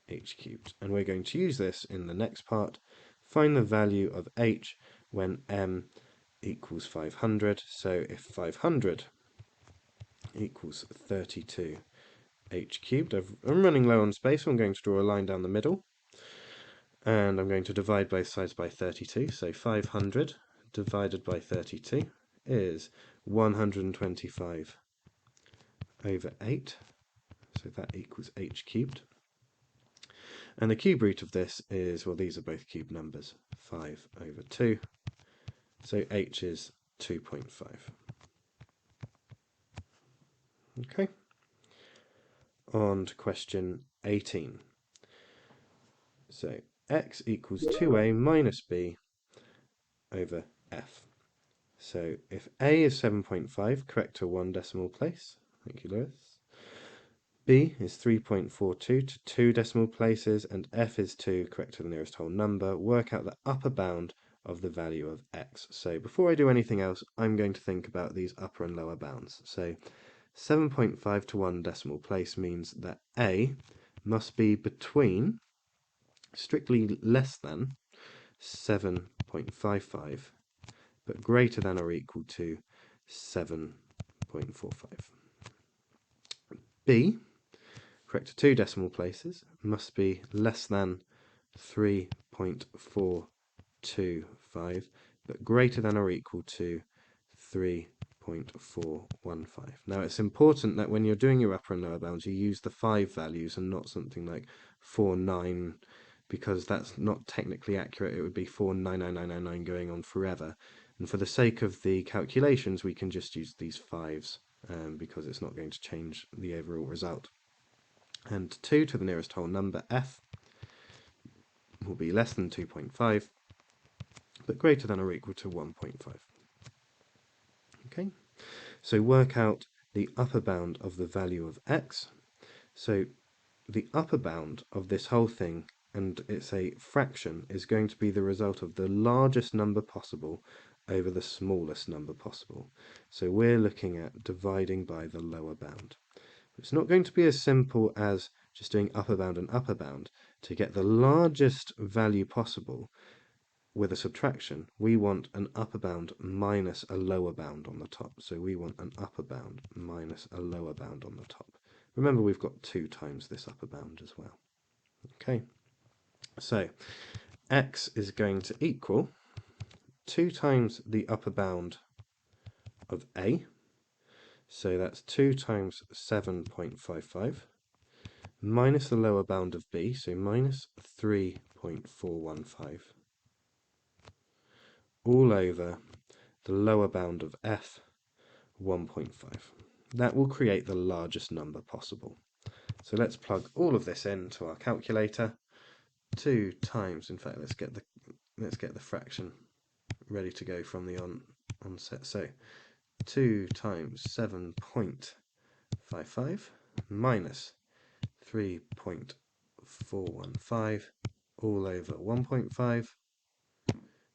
h cubed. And we're going to use this in the next part. Find the value of h when m equals 500. So if 500 equals 32 h cubed, I'm running low on space, so I'm going to draw a line down the middle. And I'm going to divide both sides by 32. So 500 divided by 32 is 125 over 8. So that equals h cubed. And the cube root of this is, well, these are both cube numbers, 5 over 2. So h is 2.5. Okay. On to question 18. So x equals 2a minus b over f. So if a is 7.5, correct to one decimal place. Thank you, Lewis. B is 3.42 to 2 decimal places, and f is 2, correct to the nearest whole number. Work out the upper bound of the value of x. So before I do anything else, I'm going to think about these upper and lower bounds. So 7.5 to 1 decimal place means that a must be between, strictly less than, 7.55, but greater than or equal to 7.45. B, correct to 2 decimal places, must be less than 3.425, but greater than or equal to 3.415. Now it's important that when you're doing your upper and lower bounds, you use the 5 values and not something like 49, because that's not technically accurate. It would be 499999 going on forever. And for the sake of the calculations, we can just use these 5s because it's not going to change the overall result. And 2 to the nearest whole number, f, will be less than 2.5, but greater than or equal to 1.5. Okay, so work out the upper bound of the value of x. So the upper bound of this whole thing, and it's a fraction, is going to be the result of the largest number possible over the smallest number possible. So we're looking at dividing by the lower bound. It's not going to be as simple as just doing upper bound and upper bound. To get the largest value possible with a subtraction, we want an upper bound minus a lower bound on the top. So we want an upper bound minus a lower bound on the top. Remember, we've got 2 times this upper bound as well. Okay, so x is going to equal 2 times the upper bound of a. So that's 2 times 7.55 minus the lower bound of b, so minus 3.415, all over the lower bound of f, 1.5. That will create the largest number possible. So let's plug all of this into our calculator. 2 times, in fact, let's get the fraction ready to go from the onset. So 2 times 7.55 minus 3.415 all over 1.5,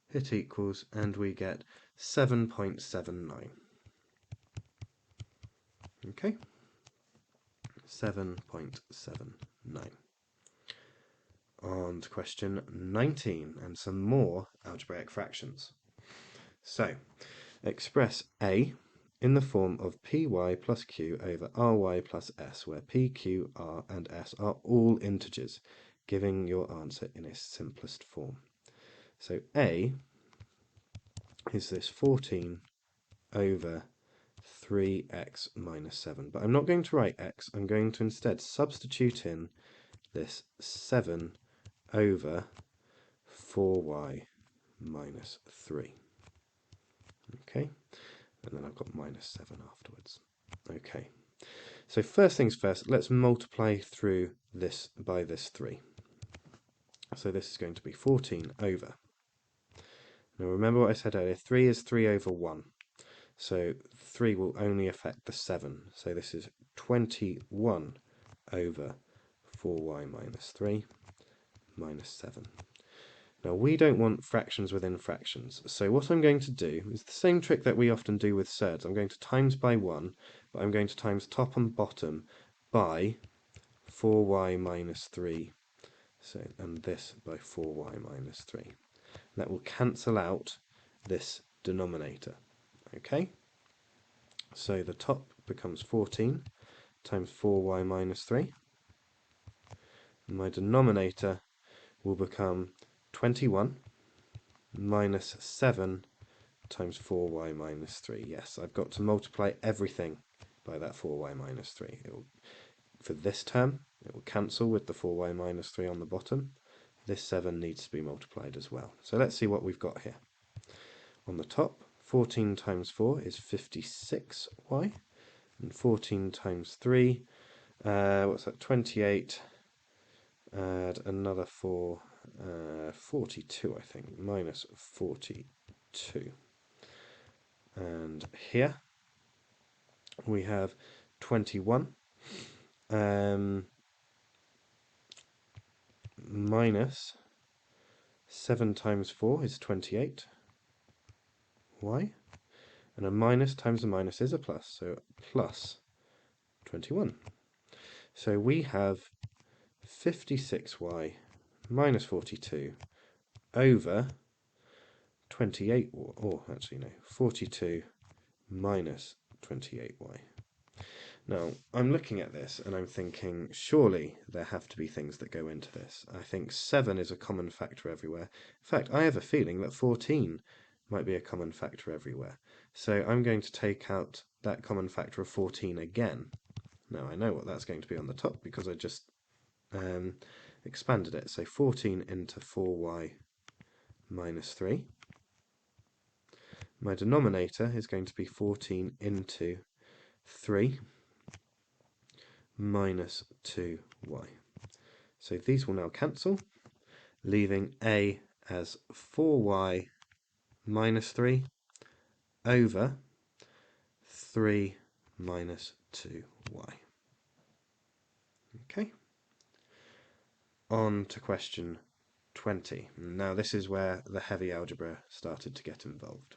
hit equals, and we get 7.79. Okay, 7.79. On to question 19 and some more algebraic fractions. So, express a in the form of py plus q over ry plus s, where p, q, r, and s are all integers, giving your answer in its simplest form. So a is this 14 over 3x minus 7. But I'm not going to write x, I'm going to instead substitute in this 7 over 4y minus 3. Okay, and then I've got minus 7 afterwards. Okay, so first things first, let's multiply through this by this 3. So this is going to be 14 over. Now remember what I said earlier, 3 is 3 over 1. So 3 will only affect the 7. So this is 21 over 4y minus 3 minus 7. Now we don't want fractions within fractions, so what I'm going to do is the same trick that we often do with surds. I'm going to times by 1, but I'm going to times top and bottom by 4y minus 3, and this by 4y minus 3. That will cancel out this denominator. Okay, so the top becomes 14 times 4y minus 3. And my denominator will become 21 minus 7 times 4y minus 3. Yes, I've got to multiply everything by that 4y minus 3. For this term, it will cancel with the 4y minus 3 on the bottom. This 7 needs to be multiplied as well. So let's see what we've got here. On the top, 14 times 4 is 56y, and 14 times 3, what's that, 28, add another 4, 42 I think, minus 42. And here we have 21 minus 7 times 4 is 28. Y, and a minus times a minus is a plus, so plus 21. So we have 56y minus 42 over 28, or actually no, 42 minus 28y. Now, I'm looking at this and I'm thinking, surely there have to be things that go into this. I think 7 is a common factor everywhere. In fact, I have a feeling that 14 might be a common factor everywhere. So I'm going to take out that common factor of 14 again. Now, I know what that's going to be on the top because I just expanded it. So 14 into 4y minus 3. My denominator is going to be 14 into 3 minus 2y. So these will now cancel, leaving a as 4y minus 3 over 3 minus 2y. Okay, on to question 20. Now this is where the heavy algebra started to get involved.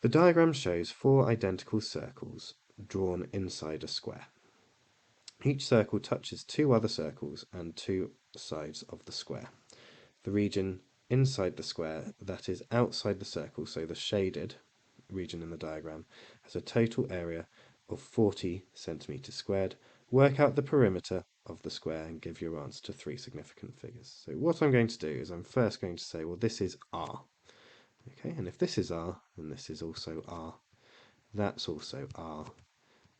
The diagram shows 4 identical circles drawn inside a square. Each circle touches 2 other circles and 2 sides of the square. The region inside the square that is outside the circle, so the shaded region in the diagram, has a total area of 40 centimeters squared. Work out the perimeter of the square and give your answer to 3 significant figures. So what I'm going to do is I'm first going to say, well, this is R. Okay, and if this is R, then this is also R. That's also R.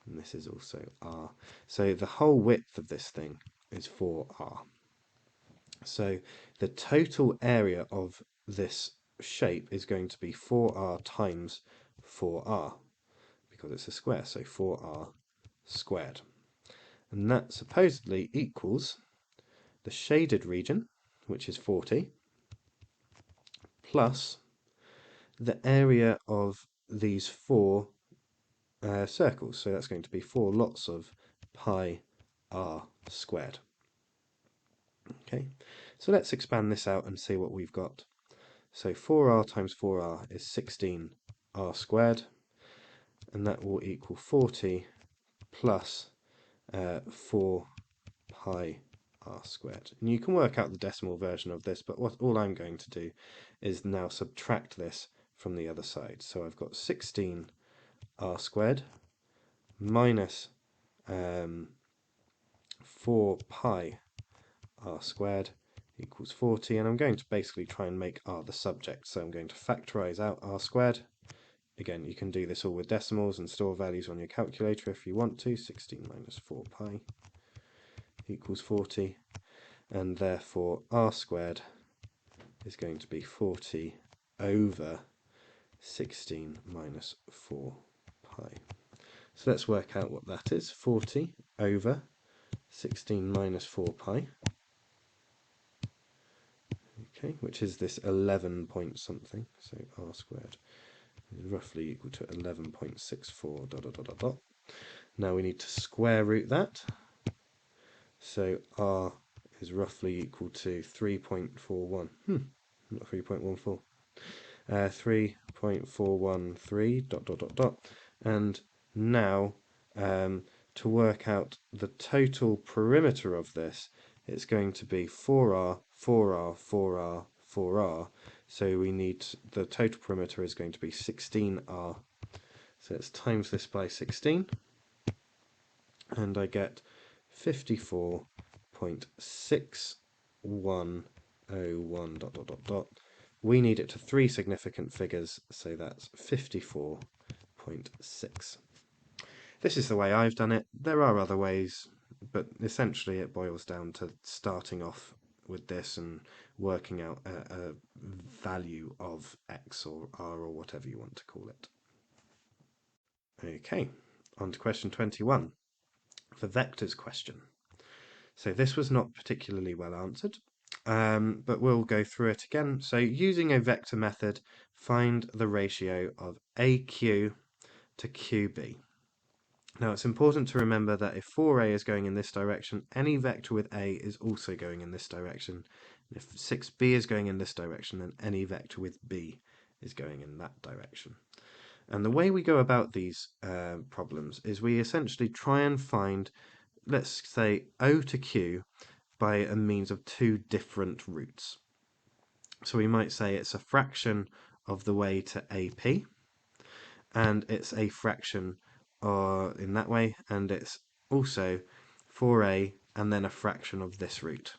And this is also R. So the whole width of this thing is 4R. So the total area of this shape is going to be 4R times 4R, because it's a square, so 4R squared. And that supposedly equals the shaded region, which is 40, plus the area of these 4 circles, so that's going to be 4 lots of pi r squared. Okay, so let's expand this out and see what we've got. So 4r times 4r is 16r squared, and that will equal 40 plus 4 pi r squared. And you can work out the decimal version of this, but all I'm going to do is now subtract this from the other side. So I've got 16 r squared minus 4 pi r squared equals 40, and I'm going to basically try and make r the subject, so I'm going to factorize out r squared. Again, you can do this all with decimals and store values on your calculator if you want to. 16 minus 4 pi equals 40, and therefore r squared is going to be 40 over 16 minus 4 pi. So let's work out what that is. 40 over 16 minus 4 pi, okay, which is this 11 point something, so r squared is roughly equal to 11.64 dot dot dot dot dot. Now we need to square root that, so r is roughly equal to 3.41, not 3.14, 3.413 dot dot dot dot, and now to work out the total perimeter of this, it's going to be 4r, 4r, 4r, 4r, So we need the total perimeter is going to be 16R. So let's times this by 16, and I get 54.6101 dot dot dot dot. We need it to three significant figures, so that's 54.6. This is the way I've done it. There are other ways, but essentially it boils down to starting off with this and working out a value of x or r or whatever you want to call it. Okay, on to question 21, the vectors question. So this was not particularly well answered, but we'll go through it again. So using a vector method, find the ratio of AQ to QB. Now it's important to remember that if 4a is going in this direction, any vector with a is also going in this direction. And if 6b is going in this direction, then any vector with b is going in that direction. And the way we go about these problems is we essentially try and find, let's say, O to Q by a means of two different routes. So we might say it's a fraction of the way to AP, and it's a fraction in that way, and it's also 4a and then a fraction of this route.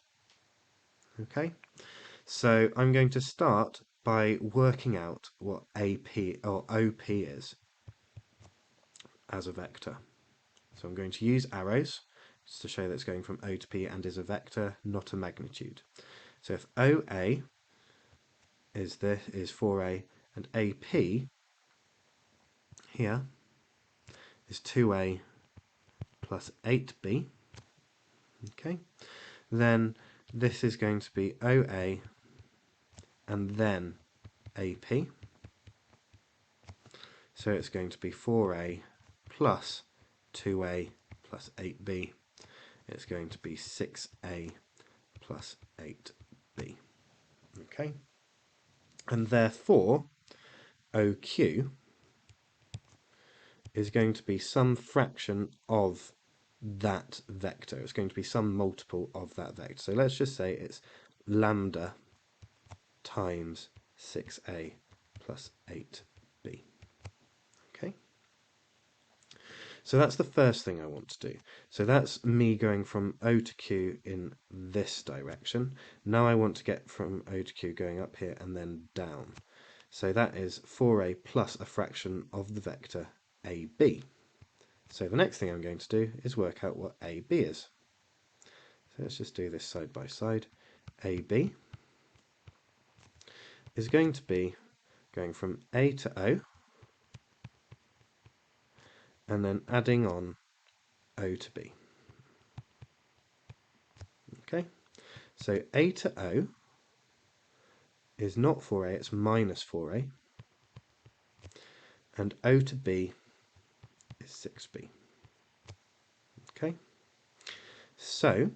Okay, so I'm going to start by working out what AP or OP is as a vector. So I'm going to use arrows just to show that it's going from O to P and is a vector, not a magnitude. So if OA is 4A and AP here is 2A plus 8B, okay, then this is going to be OA and then AP. So it's going to be 4A plus 2A plus 8B. It's going to be 6A plus 8B. Okay? And therefore, OQ is going to be some fraction of that vector. It's going to be some multiple of that vector. So let's just say it's lambda times 6A plus 8B. Okay? So that's the first thing I want to do. So that's me going from O to Q in this direction. Now I want to get from O to Q going up here and then down. So that is 4a plus a fraction of the vector AB. So the next thing I'm going to do is work out what AB is. So let's just do this side by side. AB is going to be going from A to O and then adding on O to B. Okay, so A to O is not 4a, it's minus 4a, and O to B is 6b. Okay, so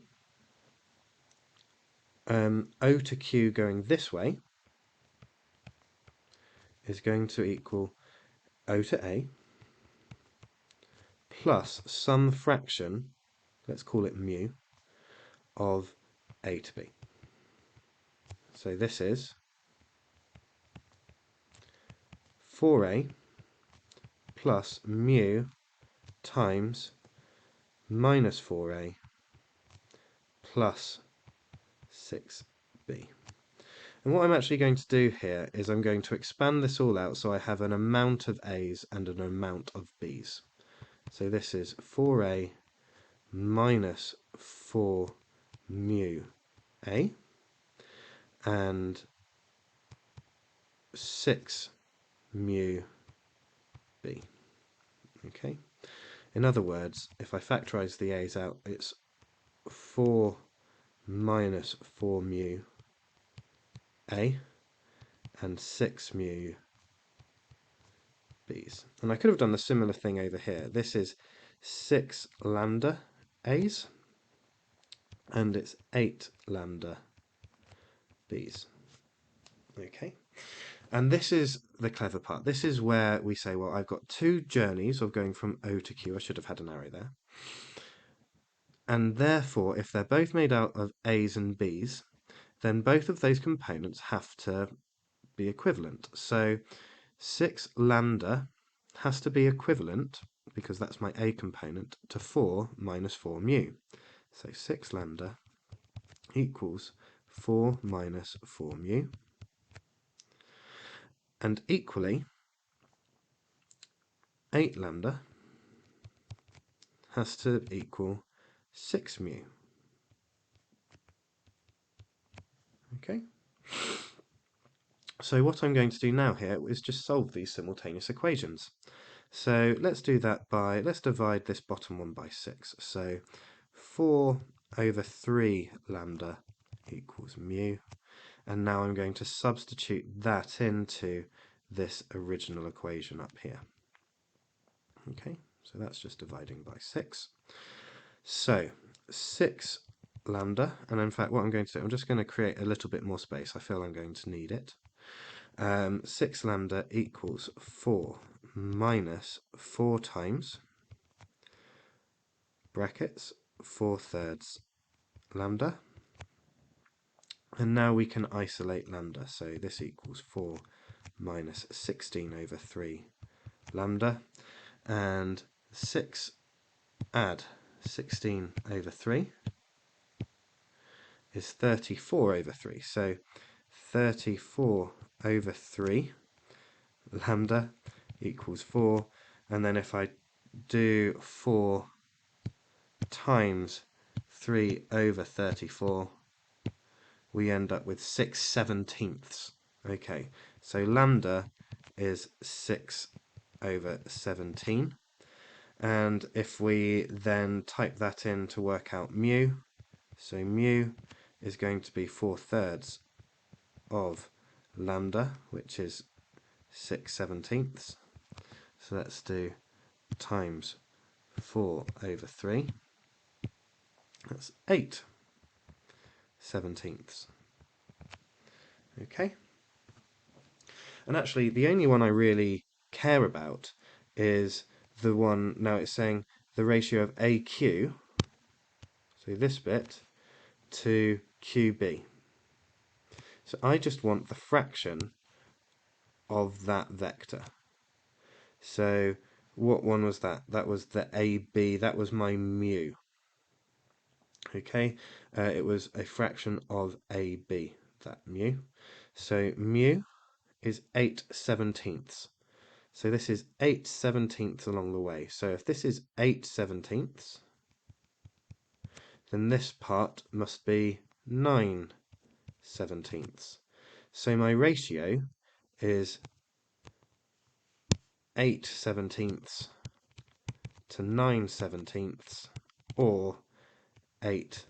O to Q going this way is going to equal O to A plus some fraction, let's call it mu, of A to B. So this is 4a plus mu times minus 4a plus 6b. And what I'm actually going to do here is I'm going to expand this all out so I have an amount of a's and an amount of b's. So this is 4a minus 4 mu a and 6 mu b. Okay. In other words, if I factorize the a's out, it's 4 minus 4 mu a and 6 mu b's. And I could have done the similar thing over here. This is 6 lambda a's and it's 8 lambda b's. Okay. And this is the clever part. This is where we say, well, I've got two journeys of going from O to Q. I should have had an arrow there. And therefore, if they're both made out of A's and B's, then both of those components have to be equivalent. So 6 lambda has to be equivalent, because that's my A component, to 4 minus 4 mu. So 6 lambda equals 4 minus 4 mu. And equally, 8 lambda has to equal 6 mu. Okay? So what I'm going to do now here is just solve these simultaneous equations. So let's do that let's divide this bottom one by 6. So 4 over 3 lambda equals mu. And now I'm going to substitute that into this original equation up here. Okay, so that's just dividing by 6. So 6 lambda, and in fact what I'm going to do, I'm just going to create a little bit more space. I feel I'm going to need it. 6 lambda equals 4 minus 4 times, brackets, 4/3 lambda. And now we can isolate lambda. So this equals 4 minus 16 over 3 lambda. And 6 add 16 over 3 is 34 over 3. So 34 over 3 lambda equals 4. And then if I do 4 times 3 over 34, we end up with 6/17. Okay, so lambda is 6 over 17. And if we then type that in to work out mu, so mu is going to be 4/3 of lambda, which is 6/17. So let's do times 4 over 3. That's 8/17. Okay? And actually, the only one I really care about is the one, now it's saying the ratio of AQ, so this bit, to QB. So I just want the fraction of that vector. So what one was that? That was the AB, that was my mu. Okay, it was a fraction of AB, that mu. So mu is 8/17. So this is 8/17 along the way. So if this is 8/17, then this part must be 9/17. So my ratio is 8/17 to 9/17, or 8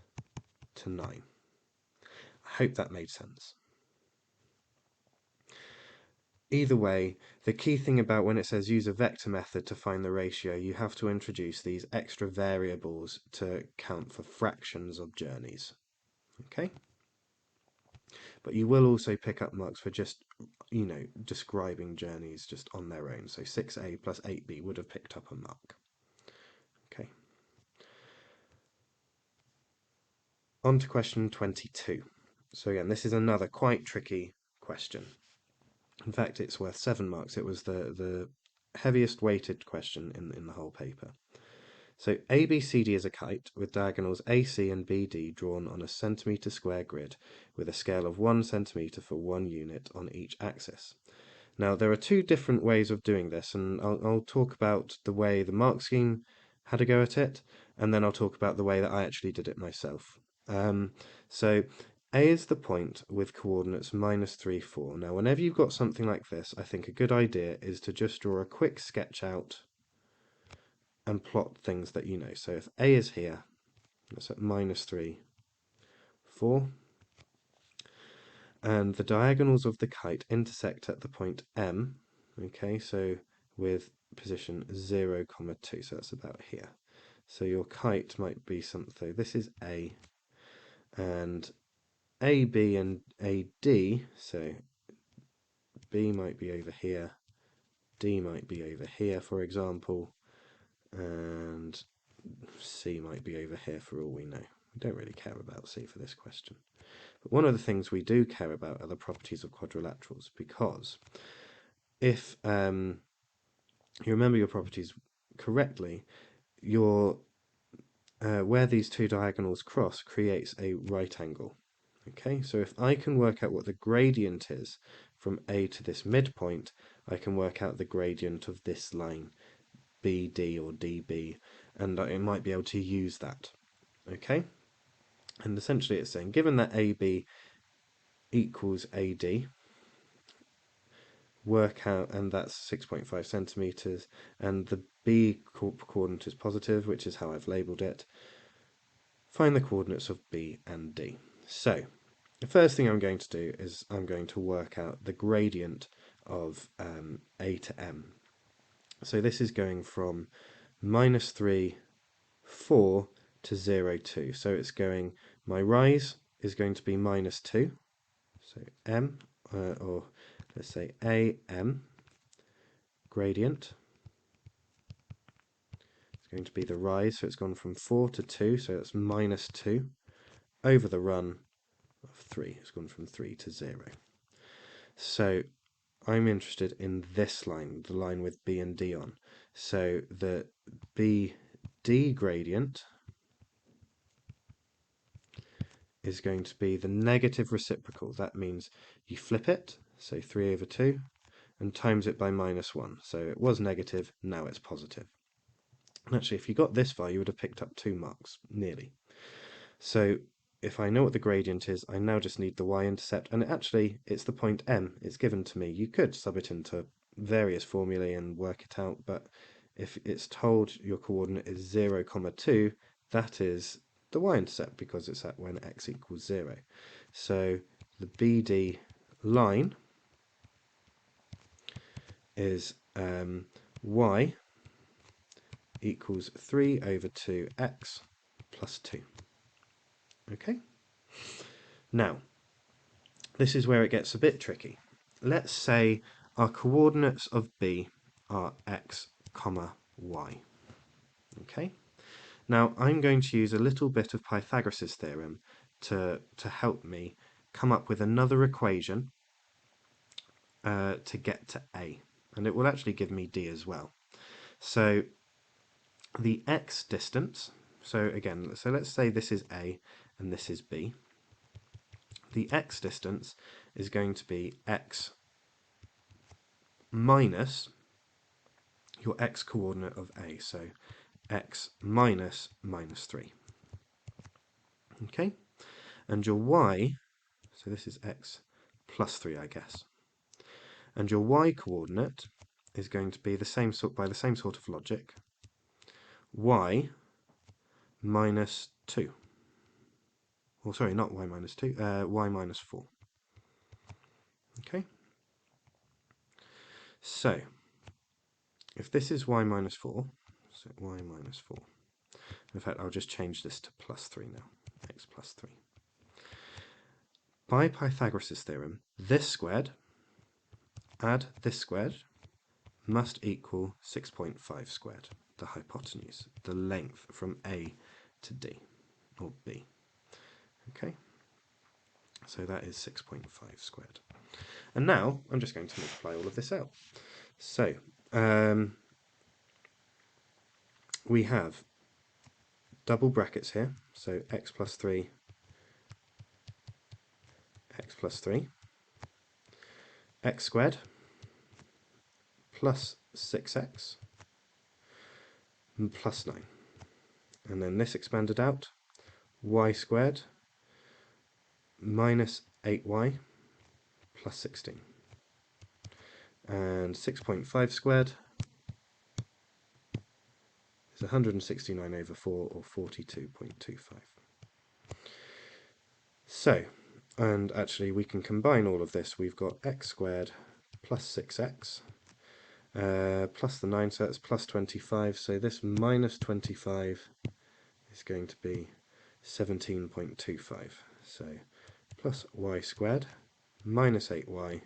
to 9. I hope that made sense. Either way, the key thing about when it says use a vector method to find the ratio, you have to introduce these extra variables to count for fractions of journeys. Okay? But you will also pick up marks for just, describing journeys just on their own. So 6A plus 8B would have picked up a mark. Okay. On to question 22. So again, this is another quite tricky question. In fact, it's worth 7 marks. It was the heaviest weighted question in the whole paper. So ABCD is a kite with diagonals AC and BD drawn on a centimetre square grid with a scale of 1 centimetre for 1 unit on each axis. Now there are 2 different ways of doing this, and I'll talk about the way the mark scheme had a go at it, and then I'll talk about the way that I actually did it myself. So A is the point with coordinates -3, 4. Now whenever you've got something like this, I think a good idea is to just draw a quick sketch out and plot things that you know. So if A is here, that's at -3, 4. And the diagonals of the kite intersect at the point M, okay, so with position 0, 2, so that's about here. So your kite might be something, this is A, and AB and AD, so B might be over here, D might be over here, for example, and C might be over here for all we know. We don't really care about C for this question. But one of the things we do care about are the properties of quadrilaterals, because if you remember your properties correctly, your where these two diagonals cross creates a right angle. Okay, so if I can work out what the gradient is from A to this midpoint, I can work out the gradient of this line, BD or DB, and I might be able to use that. Okay, and essentially it's saying, given that AB equals AD, work out, and that's 6.5 centimeters, and the B coordinate is positive, which is how I've labeled it. Find the coordinates of B and D. So the first thing I'm going to do is I'm going to work out the gradient of A to M. So this is going from -3, 4 to 0, 2. So it's going, my rise is going to be -2. So M, or let's say AM gradient. It's going to be the rise, so it's gone from 4 to 2, so it's -2, over the run of 3. It's gone from 3 to 0. So I'm interested in this line, the line with B and D on. So the BD gradient is going to be the negative reciprocal. That means you flip it, so 3 over 2, and times it by -1. So it was negative, now it's positive. And actually, if you got this far, you would have picked up 2 marks, nearly. So if I know what the gradient is, I now just need the y-intercept, and actually it's the point M. It's given to me. You could sub it into various formulae and work it out, but if it's told your coordinate is 0, 2, that is the y-intercept because it's at when x equals 0. So the BD line is y equals 3 over 2x plus 2. Okay? Now, this is where it gets a bit tricky. Let's say our coordinates of B are x, y. Okay? Now, I'm going to use a little bit of Pythagoras' theorem to help me come up with another equation to get to A. And it will actually give me D as well. So the x distance, so again, so let's say this is A and this is B. The x distance is going to be x minus your x coordinate of A, so x minus -3. Okay, and your y, so this is x plus 3, I guess, and your y coordinate is going to be the same sort, by the same sort of logic, y minus 2. Well, sorry, not y minus 2, y minus 4. Okay, so if this is y minus 4, so y minus 4, in fact I'll just change this to plus 3 now, x plus 3. By Pythagoras' theorem, this squared add this squared must equal 6.5 squared, the hypotenuse, the length from A to D, or B. Okay, so that is 6.5 squared. And now I'm just going to multiply all of this out. So we have double brackets here, so x plus 3, x plus 3, x squared plus 6x and plus 9. And then this expanded out, y squared minus 8y plus 16. And 6.5 squared is 169 over 4, or 42.25. So, and actually we can combine all of this. We've got x squared plus 6x plus the 9, so that's plus 25. So this minus 25 is going to be 17.25. So plus y squared minus 8y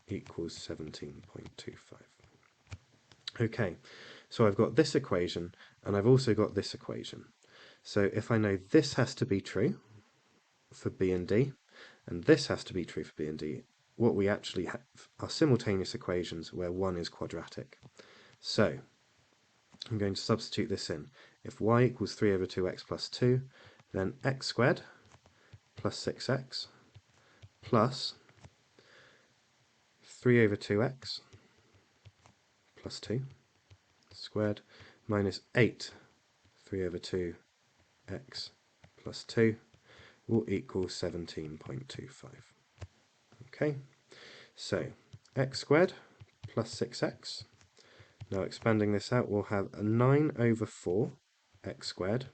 equals 17.25. Okay, so I've got this equation and I've also got this equation. So if I know this has to be true for B and D, and this has to be true for B and D, what we actually have are simultaneous equations where one is quadratic. So I'm going to substitute this in. If y equals 3 over 2x plus 2, then x squared plus 6x plus 3 over 2x plus 2 squared minus 8 3 over 2x plus 2 will equal 17.25. Okay, so x squared plus 6x. Now expanding this out, we'll have a 9 over 4 x squared.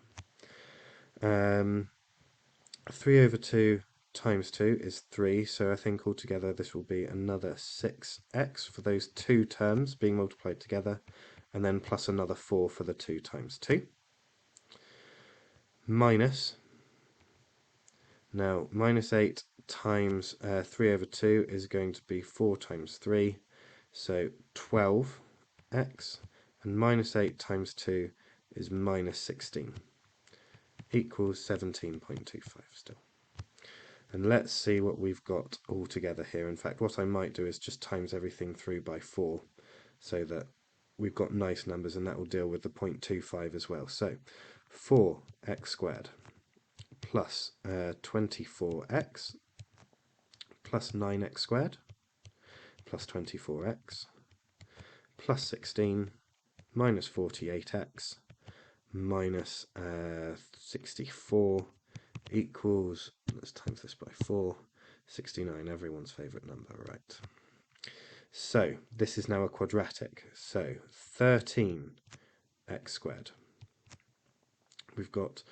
3 over 2 times 2 is 3, so I think altogether this will be another 6x for those two terms being multiplied together, and then plus another 4 for the 2 times 2. Minus, now minus 8 times 3 over 2 is going to be 4 times 3, so 12x, and minus 8 times 2 is minus 16, equals 17.25 still. And let's see what we've got all together here. In fact, what I might do is just times everything through by 4 so that we've got nice numbers, and that will deal with the 0.25 as well. So 4x squared plus 24x plus 9x squared plus 24x plus 16 minus 48x minus 64 equals, let's times this by 4, 69, everyone's favourite number, right? So this is now a quadratic, so 13x squared. We've got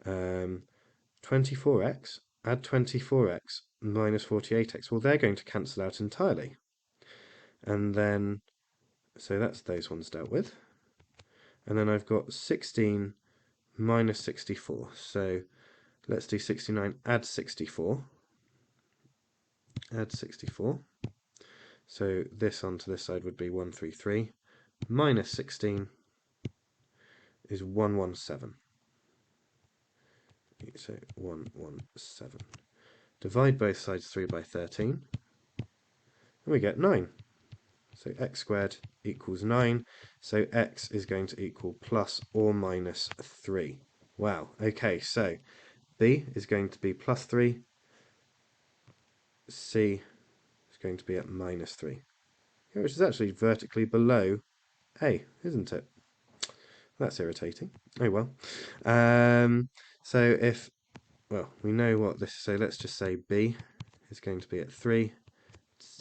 24x, add 24x minus 48x, well they're going to cancel out entirely. And then, so that's those ones dealt with. And then I've got 16 minus 64, so let's do 69, add 64. Add 64. So this onto this side would be 133. Minus 16 is 117. So 117. Divide both sides through by 13. And we get 9. So x squared equals 9. So x is going to equal plus or minus 3. Wow. Okay, so b is going to be plus 3. C is going to be at minus 3. Which is actually vertically below A, isn't it? That's irritating. Oh well. So if, well, we know what this is, so let's just say B is going to be at 3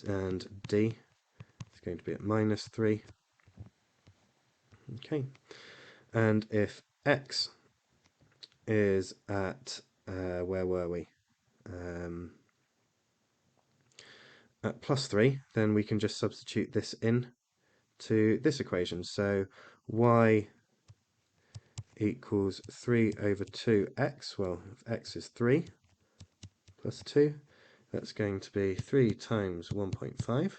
and D is going to be at minus 3. Okay. And if X is at, where were we? At plus 3, then we can just substitute this in to this equation. So Y equals 3 over 2x. Well, if x is 3 plus 2, that's going to be 3 times 1.5,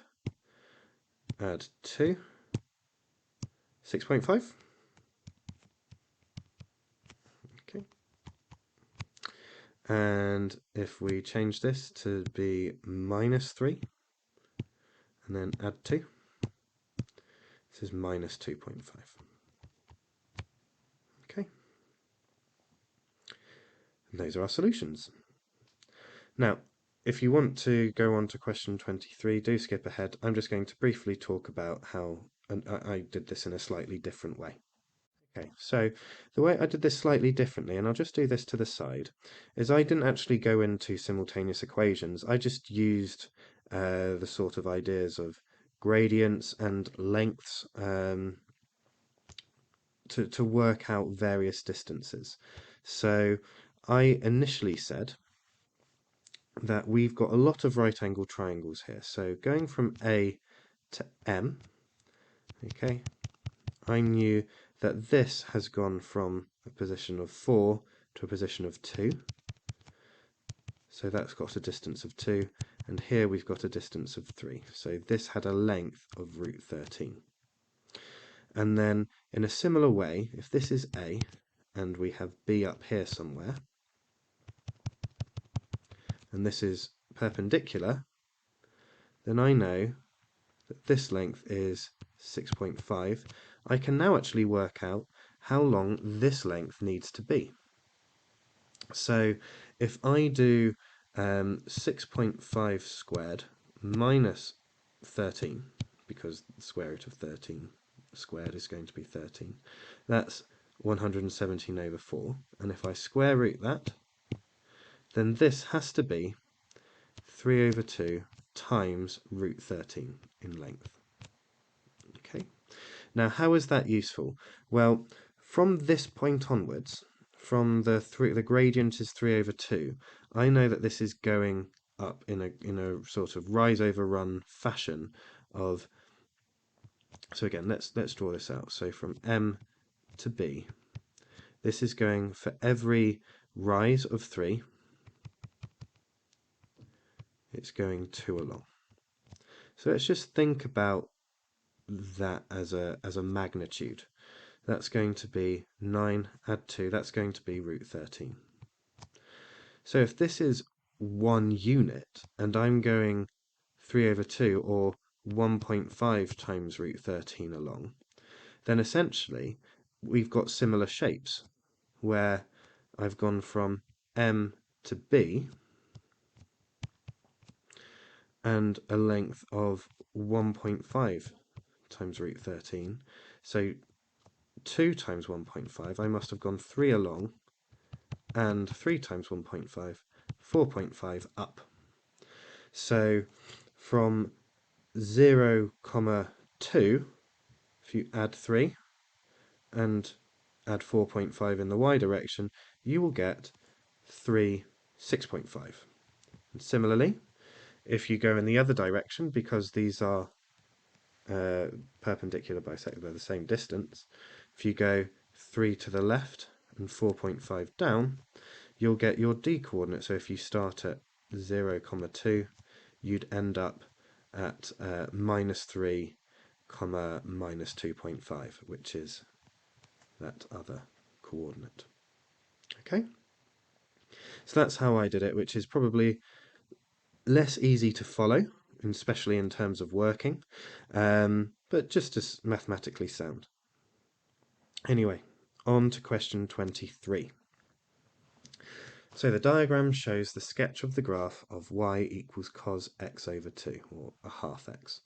add 2, 6.5. Okay. And if we change this to be minus 3, and then add 2, this is minus 2.5. Okay. And those are our solutions. Now, if you want to go on to question 23, do skip ahead. I'm just going to briefly talk about how I did this in a slightly different way. Okay, so the way I did this slightly differently, and I'll just do this to the side, is I didn't actually go into simultaneous equations. I just used the sort of ideas of gradients and lengths to work out various distances. So I initially said that we've got a lot of right angle triangles here. So going from A to M, okay, I knew that this has gone from a position of 4 to a position of 2. So that's got a distance of 2, and here we've got a distance of 3. So this had a length of √13. And then in a similar way, if this is A and we have B up here somewhere, and this is perpendicular, then I know that this length is 6.5. I can now actually work out how long this length needs to be. So if I do 6.5 squared minus 13, because the square root of 13 squared is going to be 13, that's 117 over 4. And if I square root that, then this has to be 3 over 2 times root 13 in length. Okay. Now, how is that useful? Well, from this point onwards, from the gradient is 3 over 2, I know that this is going up in a sort of rise over run fashion of. So again, let's draw this out. So from M to B, this is going for every rise of 3, it's going 2 along. So let's just think about that as a magnitude. That's going to be 9 add 2, that's going to be root 13. So if this is 1 unit and I'm going 3 over 2 or 1.5 times root 13 along, then essentially we've got similar shapes where I've gone from M to B and a length of 1.5 times root 13. So 2 times 1.5, I must have gone 3 along, and 3 times 1.5, 4.5 up. So from 0, 2, if you add 3 and add 4.5 in the y direction, you will get 3, 6.5. And similarly, if you go in the other direction, because these are perpendicular bisected by the same distance, if you go 3 to the left and 4.5 down, you'll get your d coordinate. So if you start at 0, 2, you'd end up at minus 3, minus 2.5, which is that other coordinate. Okay, so that's how I did it, which is probably less easy to follow, especially in terms of working, but just as mathematically sound. Anyway, on to question 23. So the diagram shows the sketch of the graph of y equals cos x over 2, or a half x.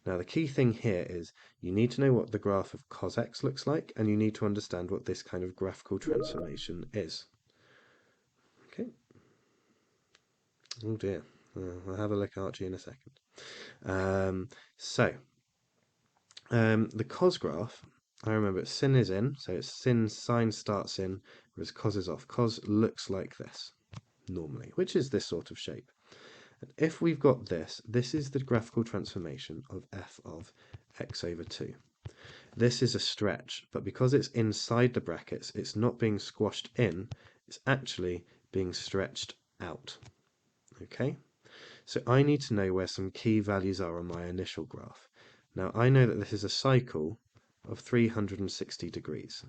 Now the key thing here is you need to know what the graph of cos x looks like, and you need to understand what this kind of graphical transformation is. Okay. Oh dear. I'll have a look, Archie, in a second. The cos graph, I remember sin is in, so it's sine starts in, whereas cos is off. Cos looks like this, normally, which is this sort of shape. And if we've got this, this is the graphical transformation of f of x over 2. This is a stretch, but because it's inside the brackets, it's not being squashed in, it's actually being stretched out. Okay? So I need to know where some key values are on my initial graph. Now I know that this is a cycle of 360 degrees.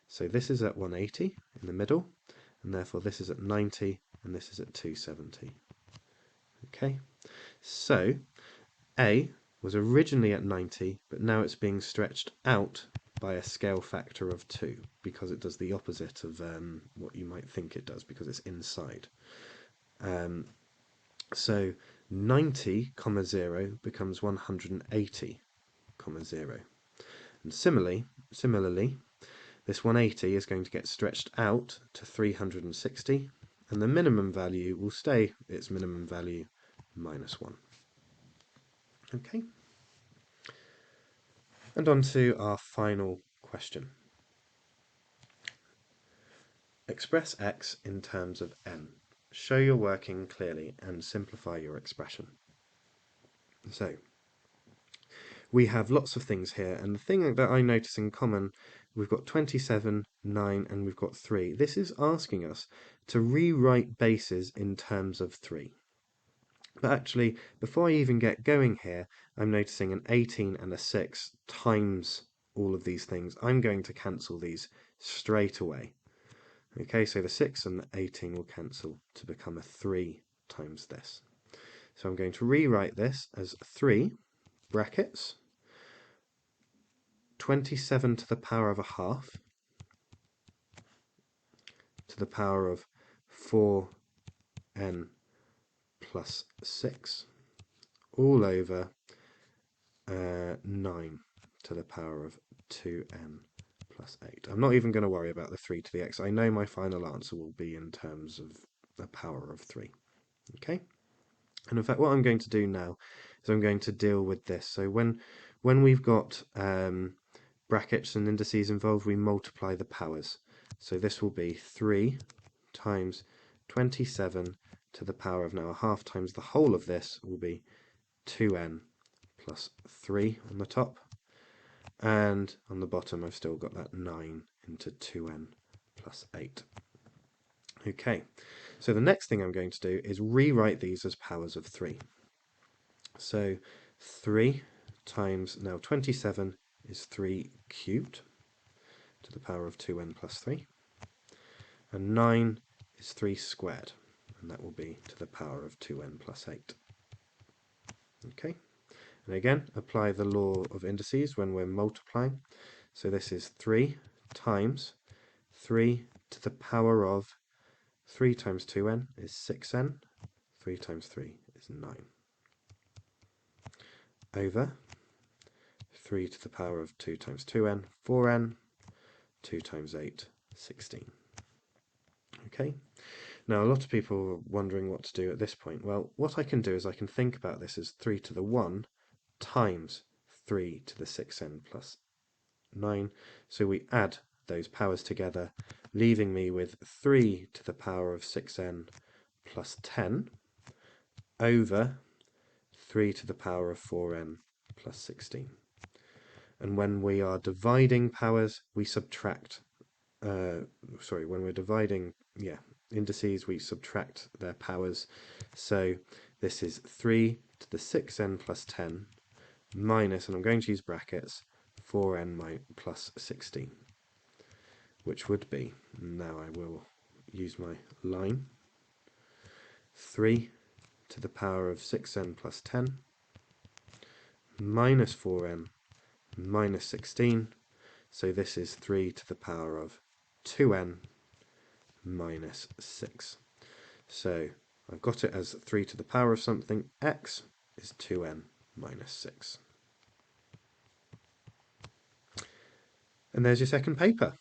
So this is at 180 in the middle, and therefore this is at 90, and this is at 270. Okay, so A was originally at 90, but now it's being stretched out by a scale factor of 2, because it does the opposite of what you might think it does, because it's inside. So 90, 0 becomes 180, 0. And similarly, this 180 is going to get stretched out to 360, and the minimum value will stay its minimum value, minus 1. Okay. And on to our final question. Express x in terms of n. Show you're working clearly and simplify your expression. So, we have lots of things here, and the thing that I notice in common, we've got 27, 9, and we've got 3. This is asking us to rewrite bases in terms of 3. But actually, before I even get going here, I'm noticing an 18 and a 6 times all of these things. I'm going to cancel these straight away. Okay, so the 6 and the 18 will cancel to become a 3 times this. So I'm going to rewrite this as 3 brackets 27 to the power of a half to the power of 4n plus 6 all over 9 to the power of 2n plus 8. I'm not even going to worry about the 3 to the x. I know my final answer will be in terms of the power of 3. Okay? And in fact, what I'm going to do now is I'm going to deal with this. So when we've got brackets and indices involved, we multiply the powers. So this will be 3 times 27 to the power of now a half times the whole of this will be 2n plus 3 on the top. And on the bottom, I've still got that 9 into 2n plus 8. Okay, so the next thing I'm going to do is rewrite these as powers of 3. So 3 times now 27 is 3 cubed to the power of 2n plus 3. And 9 is 3 squared, and that will be to the power of 2n plus 8. Okay, and again, apply the law of indices when we're multiplying. So this is 3 times 3 to the power of 3 times 2n is 6n, 3 times 3 is 9, over 3 to the power of 2 times 2n, 4n, 2 times 8, 16. Okay, now a lot of people are wondering what to do at this point. Well, what I can do is I can think about this as 3 to the 1 times 3 to the 6n plus 9. So we add those powers together, leaving me with 3 to the power of 6n plus 10 over 3 to the power of 4n plus 16. And when we are dividing powers, we subtract, when we're dividing, indices, we subtract their powers. So this is 3 to the 6n plus 10 minus, and I'm going to use brackets, 4n plus 16, which would be, now I will use my line, 3 to the power of 6n plus 10 minus 4n minus 16, so this is 3 to the power of 2n minus 6. So I've got it as 3 to the power of something, x is 2n minus 6. And there's your second paper.